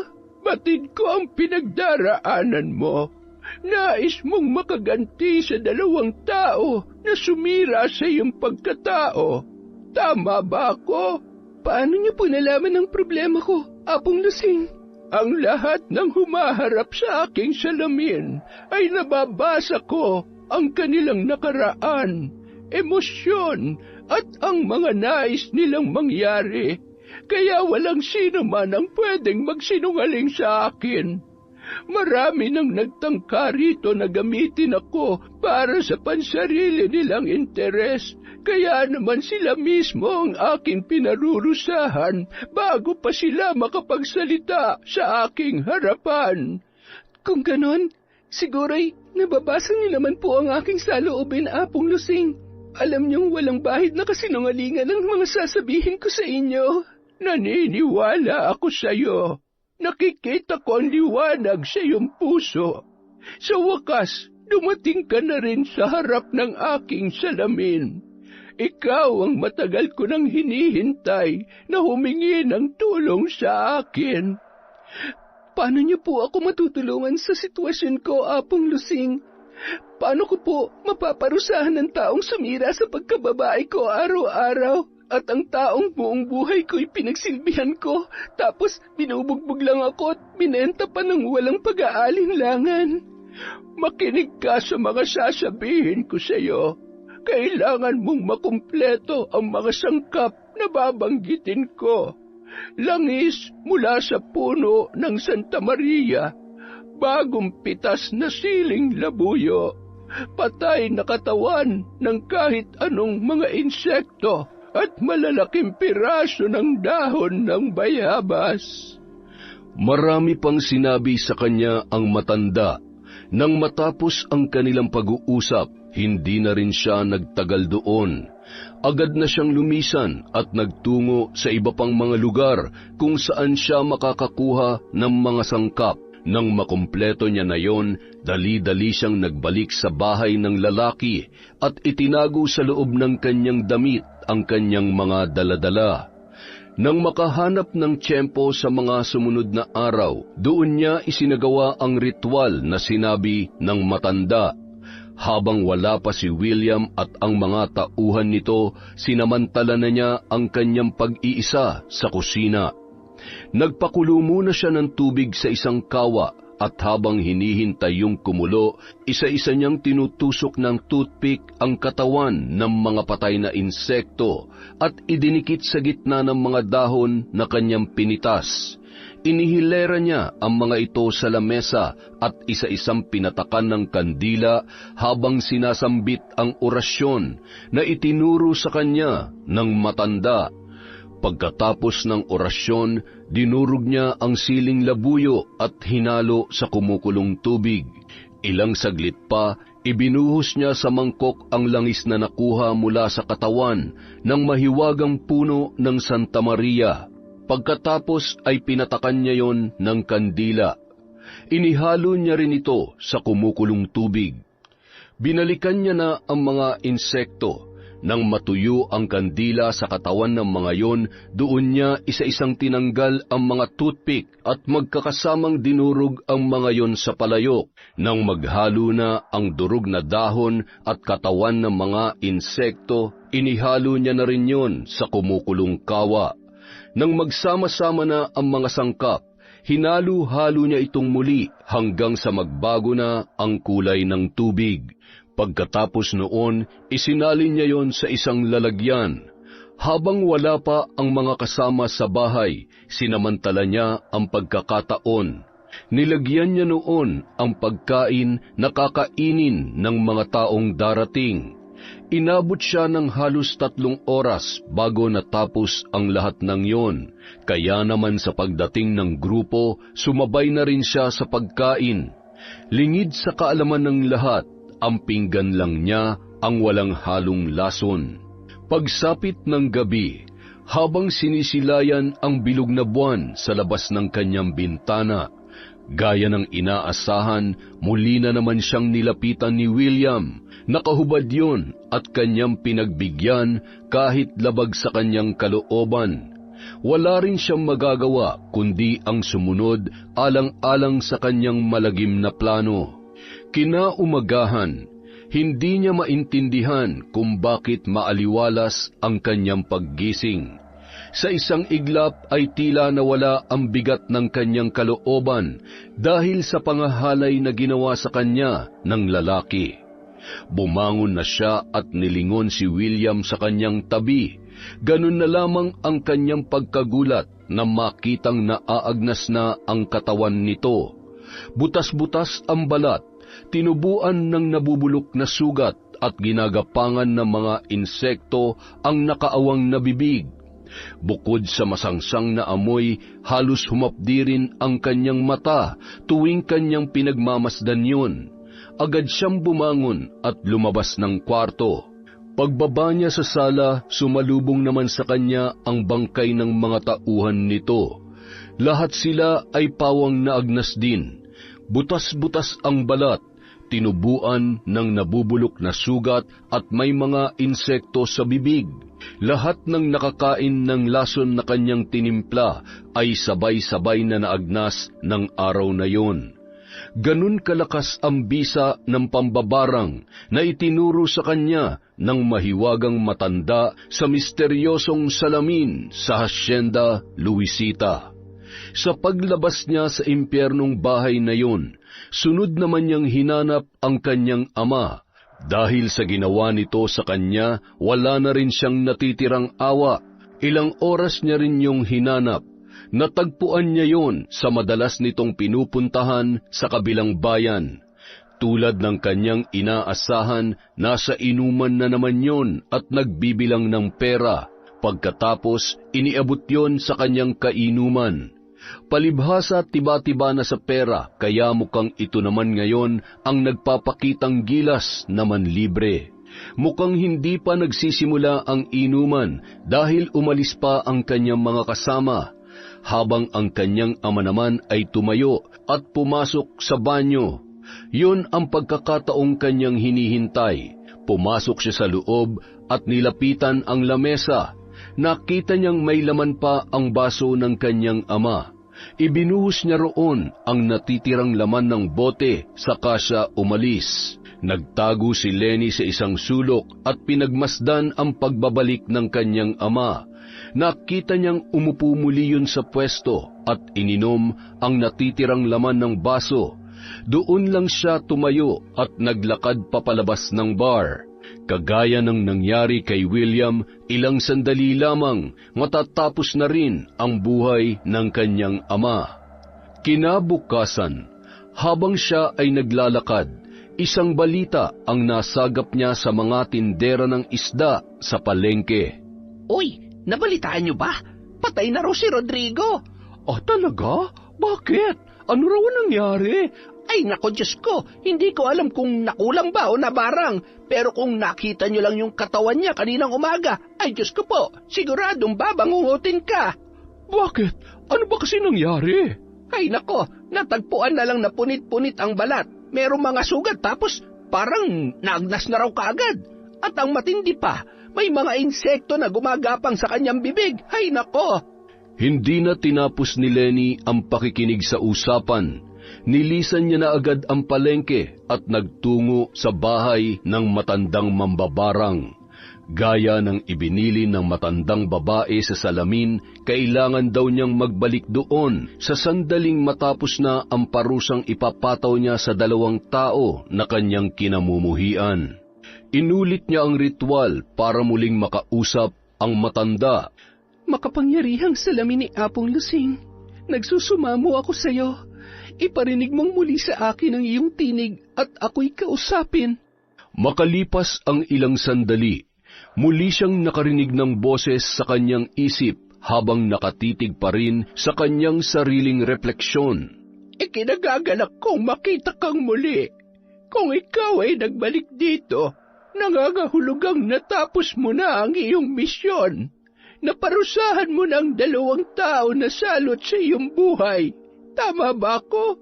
Batid ko ang pinagdaraanan mo. Nais mong makaganti sa 2 tao na sumira sa iyong pagkatao. Tama ba ako? Paano niyo po nalaman ang problema ko, Apong Lusing? Ang lahat ng humaharap sa aking salamin ay nababasa ko ang kanilang nakaraan, emosyon at ang mga nais nilang mangyari. Kaya walang sino man ang pwedeng magsinungaling sa akin. Marami nang nagtangka rito na gamitin ako para sa pansarili nilang interes. Kaya naman sila mismo ang aking pinarurusahan bago pa sila makapagsalita sa aking harapan. Kung ganon, siguro'y nababasa niyo naman po ang aking saloobin, Apong Lusing. Alam niyong walang bahid na kasinungalingan ang mga sasabihin ko sa inyo. Naniniwala ako sa iyo. Nakikita ko ang liwanag sa iyong puso. Sa wakas, dumating ka na rin sa harap ng aking salamin. Ikaw ang matagal ko nang hinihintay na humingi ng tulong sa akin. Paano niyo po ako matutulungan sa sitwasyon ko, Apong Lusing? Paano ko po mapaparusahan ng taong sumira sa pagkababae ko araw-araw at ang taong buong buhay ko'y pinagsilbihan ko tapos binubugbog lang ako at binenta pa ng walang pag-aalinlangan? Makinig ka sa mga sasabihin ko sa iyo. Kailangan mong makumpleto ang mga sangkap na babanggitin ko. Langis mula sa puno ng Santa Maria, bagong pitas na siling labuyo, patay na katawan ng kahit anong mga insekto at malalaking piraso ng dahon ng bayabas. Marami pang sinabi sa kanya ang matanda. Nang matapos ang kanilang pag-uusap, hindi na rin siya nagtagal doon. Agad na siyang lumisan at nagtungo sa iba pang mga lugar kung saan siya makakakuha ng mga sangkap. Nang makumpleto niya na yon, dali-dali siyang nagbalik sa bahay ng lalaki at itinago sa loob ng kanyang damit ang kanyang mga daladala. Nang makahanap ng tiyempo sa mga sumunod na araw, doon niya isinagawa ang ritual na sinabi ng matanda. Habang wala pa si William at ang mga tauhan nito, sinamantala na niya ang kanyang pag-iisa sa kusina. Nagpakulo muna siya ng tubig sa isang kawa at habang hinihintay yung kumulo, isa-isa niyang tinutusok ng toothpick ang katawan ng mga patay na insekto at idinikit sa gitna ng mga dahon na kanyang pinitas. Inihilera niya ang mga ito sa lamesa at isa-isang pinatakan ng kandila habang sinasambit ang orasyon na itinuro sa kanya ng matanda. Pagkatapos ng orasyon, dinurog niya ang siling labuyo at hinalo sa kumukulong tubig. Ilang saglit pa, ibinuhos niya sa mangkok ang langis na nakuha mula sa katawan ng mahiwagang puno ng Santa Maria. Pagkatapos ay pinatakan niya yon ng kandila. Inihalo niya rin ito sa kumukulong tubig. Binalikan niya na ang mga insekto. Nang matuyo ang kandila sa katawan ng mga yon, doon niya isa-isang tinanggal ang mga toothpick at magkakasamang dinurog ang mga yon sa palayok. Nang maghalo na ang durog na dahon at katawan ng mga insekto, inihalo niya na rin yon sa kumukulong kawa. Nang magsama-sama na ang mga sangkap, hinalo-halo niya itong muli hanggang sa magbago na ang kulay ng tubig. Pagkatapos noon, isinalin niya yon sa isang lalagyan. Habang wala pa ang mga kasama sa bahay, sinamantala niya ang pagkakataon. Nilagyan niya noon ang pagkain na kakainin ng mga taong darating. Inabot siya ng halos 3 oras bago natapos ang lahat ng yon. Kaya naman sa pagdating ng grupo, sumabay na rin siya sa pagkain. Lingid sa kaalaman ng lahat, ang pinggan lang niya ang walang halong lason. Pagsapit ng gabi, habang sinisilayan ang bilog na buwan sa labas ng kanyang bintana, gaya ng inaasahan, muli na naman siyang nilapitan ni William. Nakahubad yun at kanyang pinagbigyan kahit labag sa kanyang kalooban. Wala rin siyang magagawa kundi ang sumunod alang-alang sa kanyang malagim na plano. Kinaumagahan, hindi niya maintindihan kung bakit maaliwalas ang kanyang paggising. Sa isang iglap ay tila nawala ang bigat ng kanyang kalooban dahil sa pangahalay na ginawa sa kanya ng lalaki. Bumangon na siya at nilingon si William sa kanyang tabi. Ganun na lamang ang kanyang pagkagulat na makitang naaagnas na ang katawan nito. Butas-butas ang balat, tinubuan ng nabubulok na sugat at ginagapangan ng mga insekto ang nakaawang na bibig. Bukod sa masangsang na amoy, halos humapdi rin ang kanyang mata tuwing kanyang pinagmamasdan yun. Agad siyang bumangon at lumabas ng kwarto. Pagbaba niya sa sala, sumalubong naman sa kanya ang bangkay ng mga tauhan nito. Lahat sila ay pawang naagnas din. Butas-butas ang balat, tinubuan ng nabubulok na sugat at may mga insekto sa bibig. Lahat ng nakakain ng lason na kanyang tinimpla ay sabay-sabay na naagnas ng araw na yon. Ganun kalakas ang bisa ng pambabarang na itinuro sa kanya ng mahiwagang matanda sa misteryosong salamin sa Hacienda Luisita. Sa paglabas niya sa impyernong bahay na yun, sunod naman niyang hinanap ang kanyang ama. Dahil sa ginawa nito sa kanya, wala na rin siyang natitirang awa. Ilang oras niya rin yung hinanap. Natagpuan niya yon sa madalas nitong pinupuntahan sa kabilang bayan. Tulad ng kanyang inaasahan, nasa inuman na naman yon at nagbibilang ng pera. Pagkatapos, iniabot yon sa kanyang kainuman. Palibhasa tiba-tiba na sa pera, kaya mukhang ito naman ngayon ang nagpapakitang gilas naman libre. Mukhang hindi pa nagsisimula ang inuman dahil umalis pa ang kanyang mga kasama, habang ang kanyang ama naman ay tumayo at pumasok sa banyo. Yun ang pagkakataong kanyang hinihintay. Pumasok siya sa loob at nilapitan ang lamesa. Nakita niyang may laman pa ang baso ng kanyang ama. Ibinuhos niya roon ang natitirang laman ng bote, saka siya umalis. Nagtago si Lenny sa isang sulok at pinagmasdan ang pagbabalik ng kanyang ama. Nakita niyang umupo muli yun sa pwesto at ininom ang natitirang laman ng baso. Doon lang siya tumayo at naglakad papalabas ng bar. Kagaya ng nangyari kay William, ilang sandali lamang matatapos na rin ang buhay ng kanyang ama. Kinabukasan, habang siya ay naglalakad, isang balita ang nasagap niya sa mga tindera ng isda sa palengke. Uy, nabalitaan niyo ba? Patay na raw si Rodrigo. Talaga? Bakit? Ano raw ang nangyari? Ay nako Diyos ko, hindi ko alam kung nakulang ba o nabarang. Pero kung nakita niyo lang yung katawan niya kaninang umaga, ay Diyos ko po, siguradong babangungutin ka. Bakit? Ano ba kasi nangyari? Ay nako, natagpuan na lang na punit-punit ang balat. Merong mga sugat tapos parang naagnas na raw kaagad. At ang matindi pa, may mga insekto na gumagapang sa kanyang bibig. Ay nako! Hindi na tinapos ni Lenny ang pakikinig sa usapan. Nilisan niya na agad ang palengke at nagtungo sa bahay ng matandang mambabarang. Gaya ng ibinili ng matandang babae sa salamin, kailangan daw niyang magbalik doon sa sandaling matapos na ang parusang ipapataw niya sa 2 tao na kanyang kinamumuhian. Inulit niya ang ritual para muling makausap ang matanda. Makapangyarihang salamin ni Apong Lusing, nagsusumamo ako sa iyo. Iparinig mong muli sa akin ang iyong tinig at ako'y kausapin. Makalipas ang ilang sandali, muli siyang nakarinig ng boses sa kanyang isip habang nakatitig pa rin sa kanyang sariling refleksyon. Ikinagagalak kong makita kang muli. Kung ikaw ay nagbalik dito, nangangahulugang natapos mo na ang iyong misyon. Naparusahan mo ng 2 tao na salot sa iyong buhay. Tama ba ako?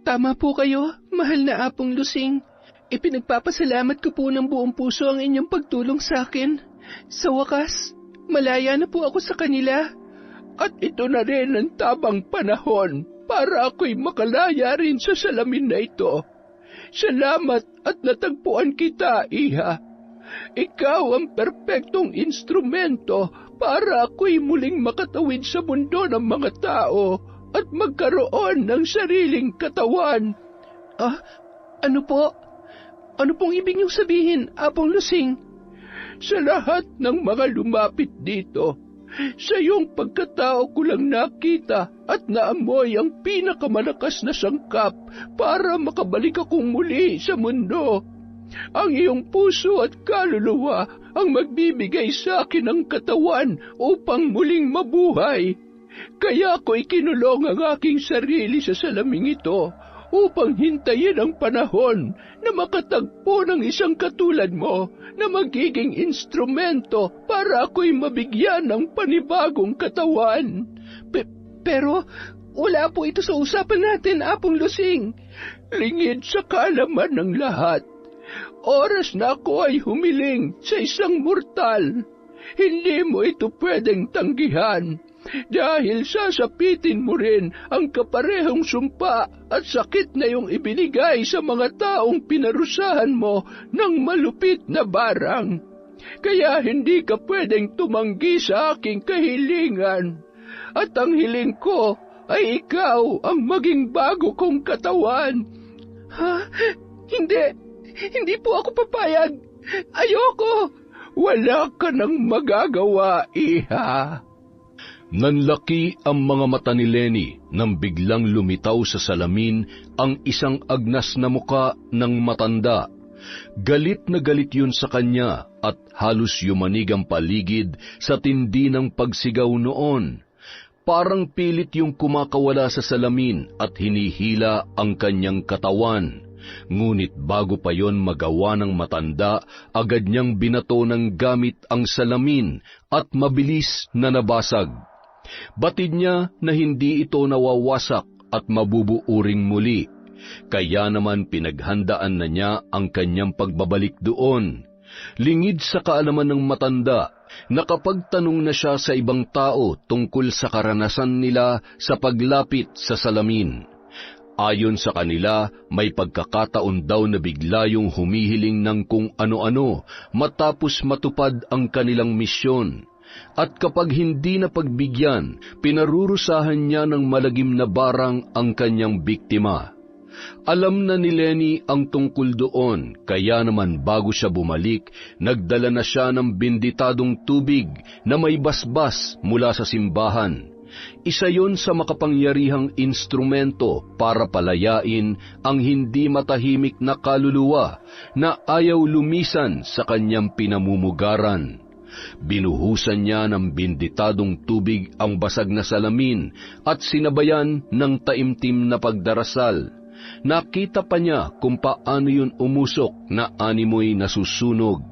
Tama po kayo, mahal na Apong Lusing. Ipinagpapasalamat ko po ng buong puso ang inyong pagtulong sa akin. Sa wakas, malaya na po ako sa kanila. At ito na rin ang tamang panahon para ako'y makalaya rin sa salamin na ito. Salamat at natagpuan kita, Iha. Ikaw ang perpektong instrumento para ako'y muling makatawid sa mundo ng mga tao at magkaroon ng sariling katawan. Ano po? Ano pong ibig niyong sabihin, Apong Lusing? Sa lahat ng mga lumapit dito, sa iyong pagkatao ko lang nakita at naamoy ang pinakamalakas na sangkap para makabalik akong muli sa mundo. Ang iyong puso at kaluluwa ang magbibigay sa akin ng katawan upang muling mabuhay. Kaya ko ikinulong ang aking sarili sa salaming ito upang hintayin ang panahon na makatagpo ng isang katulad mo na magiging instrumento para ako'y mabigyan ng panibagong katawan. Pero wala po ito sa usapan natin, Apong Lusing. Lingid sa kaalaman ng lahat. Oras na ako ay humiling sa isang mortal. Hindi mo ito pwedeng tanggihan. Dahil sasapitin mo rin ang kaparehong sumpa at sakit na iyong ibinigay sa mga taong pinarusahan mo ng malupit na barang. Kaya hindi ka pwedeng tumanggi sa aking kahilingan. At ang hiling ko ay ikaw ang maging bago kong katawan. Ha? Hindi po ako papayag. Ayoko. Wala ka nang magagawa, Iha. Nanlaki ang mga mata ni Lenny nang biglang lumitaw sa salamin ang isang agnas na muka ng matanda. Galit na galit yun sa kanya at halos yumanig ang paligid sa tindi ng pagsigaw noon. Parang pilit yung kumakawala sa salamin at hinihila ang kanyang katawan. Ngunit bago pa yon magawa ng matanda, agad niyang binato ng gamit ang salamin at mabilis na nabasag. Batid niya na hindi ito nawawasak at mabubuuring muli. Kaya naman pinaghandaan na niya ang kanyang pagbabalik doon. Lingid sa kaalaman ng matanda, nakapagtanong na siya sa ibang tao tungkol sa karanasan nila sa paglapit sa salamin. Ayon sa kanila, may pagkakataon daw na bigla yung humihiling ng kung ano-ano matapos matupad ang kanilang misyon. At kapag hindi na pagbigyan, pinarurusahan niya ng malagim na barang ang kanyang biktima. Alam na ni Lenny ang tungkol doon, kaya naman bago siya bumalik, nagdala na siya ng binditadong tubig na may basbas mula sa simbahan. Isa yon sa makapangyarihang instrumento para palayain ang hindi matahimik na kaluluwa na ayaw lumisan sa kanyang pinamumugaran. Binuhusan niya ng binditadong tubig ang basag na salamin at sinabayan ng taimtim na pagdarasal. Nakita pa niya kung paano yun umusok na animoy nasusunog.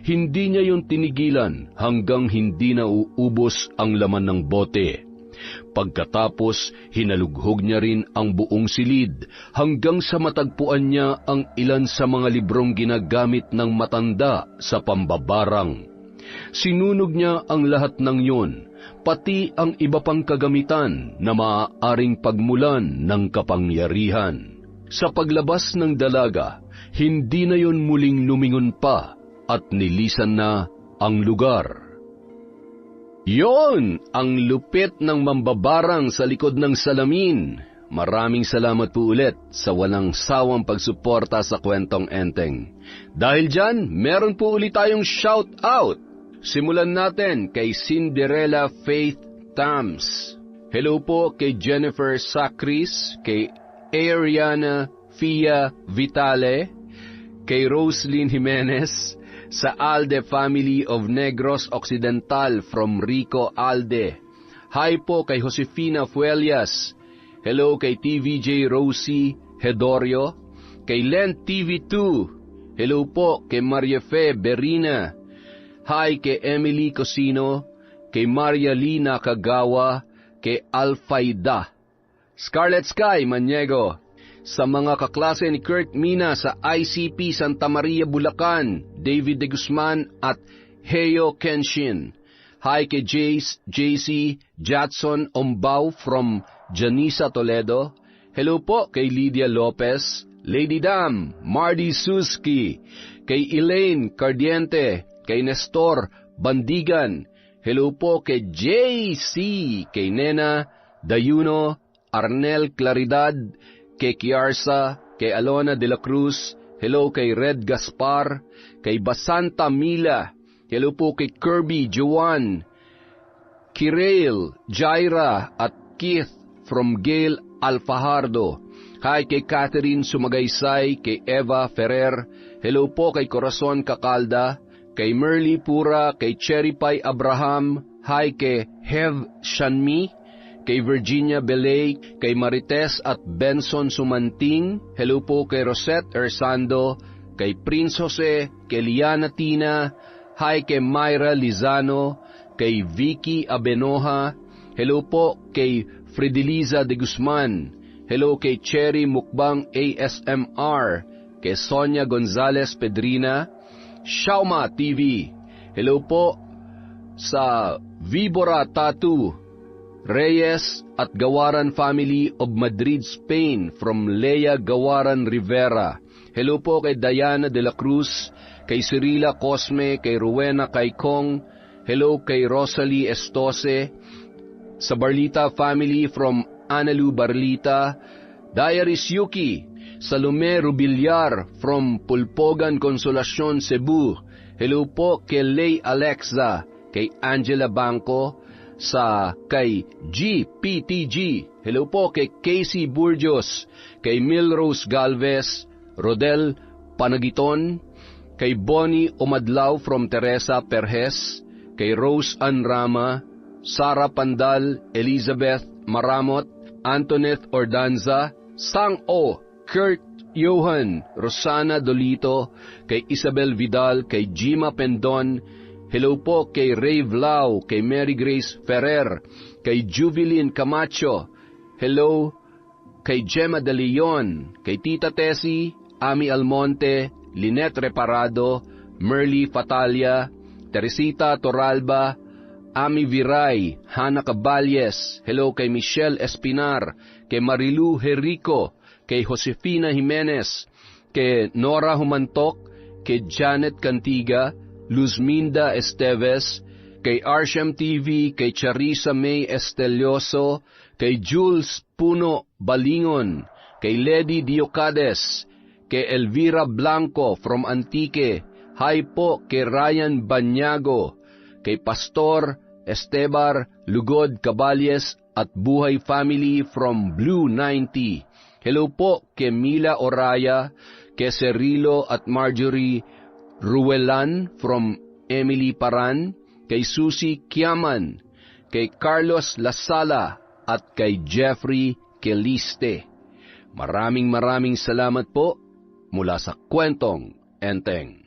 Hindi niya yun tinigilan hanggang hindi na uubos ang laman ng bote. Pagkatapos, hinalughog niya rin ang buong silid hanggang sa matagpuan niya ang ilan sa mga librong ginagamit ng matanda sa pambabarang. Sinunog niya ang lahat ng yun, pati ang iba pang kagamitan na maaaring pagmulan ng kapangyarihan. Sa paglabas ng dalaga, hindi na yon muling lumingon pa at nilisan na ang lugar. Yon ang lupit ng mambabarang sa likod ng salamin. Maraming salamat po ulit sa walang sawang pagsuporta sa Kwentong Enteng. Dahil dyan, meron po ulit tayong shout out. Simulan natin kay Cinderella Faith Tams. Hello po kay Jennifer Sacris, kay Ariana Fia Vitale, kay Roslyn Jimenez, sa Alde family of Negros Occidental from Rico Alde. Hi po kay Josefina Fuelias. Hello kay TVJ Rosie Hedorio, kay Len TV2. Hello po kay Maria Fe Berina. Hi kay Emily Cosino, kay Maria Lina Kagawa, kay Alfaida. Scarlet Sky Maniego. Sa mga kaklase ni Kurt Mina sa ICP Santa Maria, Bulacan, David De Guzman at Heo Kenshin. Hi kay Jace, JC, Jatson Ombao from Janisa, Toledo. Hello po kay Lydia Lopez, Lady Dam, Mardy Suski, kay Elaine Cardiente, kay Nestor Bandigan. Hello po kay JC, kay Nena Dayuno, Arnel Claridad, kay Kiarsa, kay Alona de la Cruz. Hello kay Red Gaspar, kay Basanta Mila. Hello po kay Kirby Joan, Kirail, Jaira at Keith from Gail Alfajardo. Hi kay Catherine Sumagaysay, kay Eva Ferrer. Hello po kay Corazon Kakalda, kay Merly Pura, kay Cherry Pie Abraham. Hi kay Hev Shanmi, kay Virginia Belay, kay Marites at Benson Sumanting. Hello po kay Rosette Ersando, kay Prince Jose, kay Liana Tina. Hi kay Myra Lizano, kay Vicky Abenoja. Hello po kay Frideliza de Guzman. Hello kay Cherry Mukbang ASMR, kay Sonia Gonzalez Pedrina, Shauma TV. Hello po sa Vibora Tattoo, Reyes at Gawaran family of Madrid, Spain from Lea Gawaran Rivera. Hello po kay Diana de la Cruz, kay Cirila Cosme, kay Rowena Caicong. Hello kay Rosalie Estose, sa Barlita family from Analu Barlita. Diaries Yuki, Salome Rubilyar from Pulpogan Consolacion, Cebu. Hello po kay Lay Alexa, kay Angela Banco, kay GPTG. Hello po kay Casey Burgos, kay Milrose Galvez, Rodel Panagiton, kay Bonnie Umadlaw from Teresa Perez, kay Rose Ann Rama, Sara Pandal, Elizabeth Maramot, Antoinette Ordanza, Sang O, Kurt Johan, Rosana Dolito, kay Isabel Vidal, kay Jima Pendon. Hello po kay Ray Vlau, kay Mary Grace Ferrer, kay Juvilin Camacho. Hello kay Gemma De Leon, kay Tita Tessie, Ami Almonte, Lynette Reparado, Merly Fatalia, Teresita Toralba, Ami Viray, Hana Caballes, hello kay Michelle Espinar, kay Marilu Jerico, kay Josefina Jimenez, kay Nora Humantok, kay Janet Cantiga, Luzminda Esteves, kay Arsham TV, kay Charissa May Estelioso, kay Jules Puno Balingon, kay Lady Diocades, kay Elvira Blanco from Antique, hi po kay Ryan Banyago, kay Pastor Estebar Lugod Caballes at Buhay Family from Blue 90. Hello po kay Mila Oraya, kay Cerilo at Marjorie Ruelan from Emily Paran, kay Susie Kiaman, kay Carlos Lasala at kay Jeffrey Keliste. Maraming salamat po mula sa Kwentong Enteng.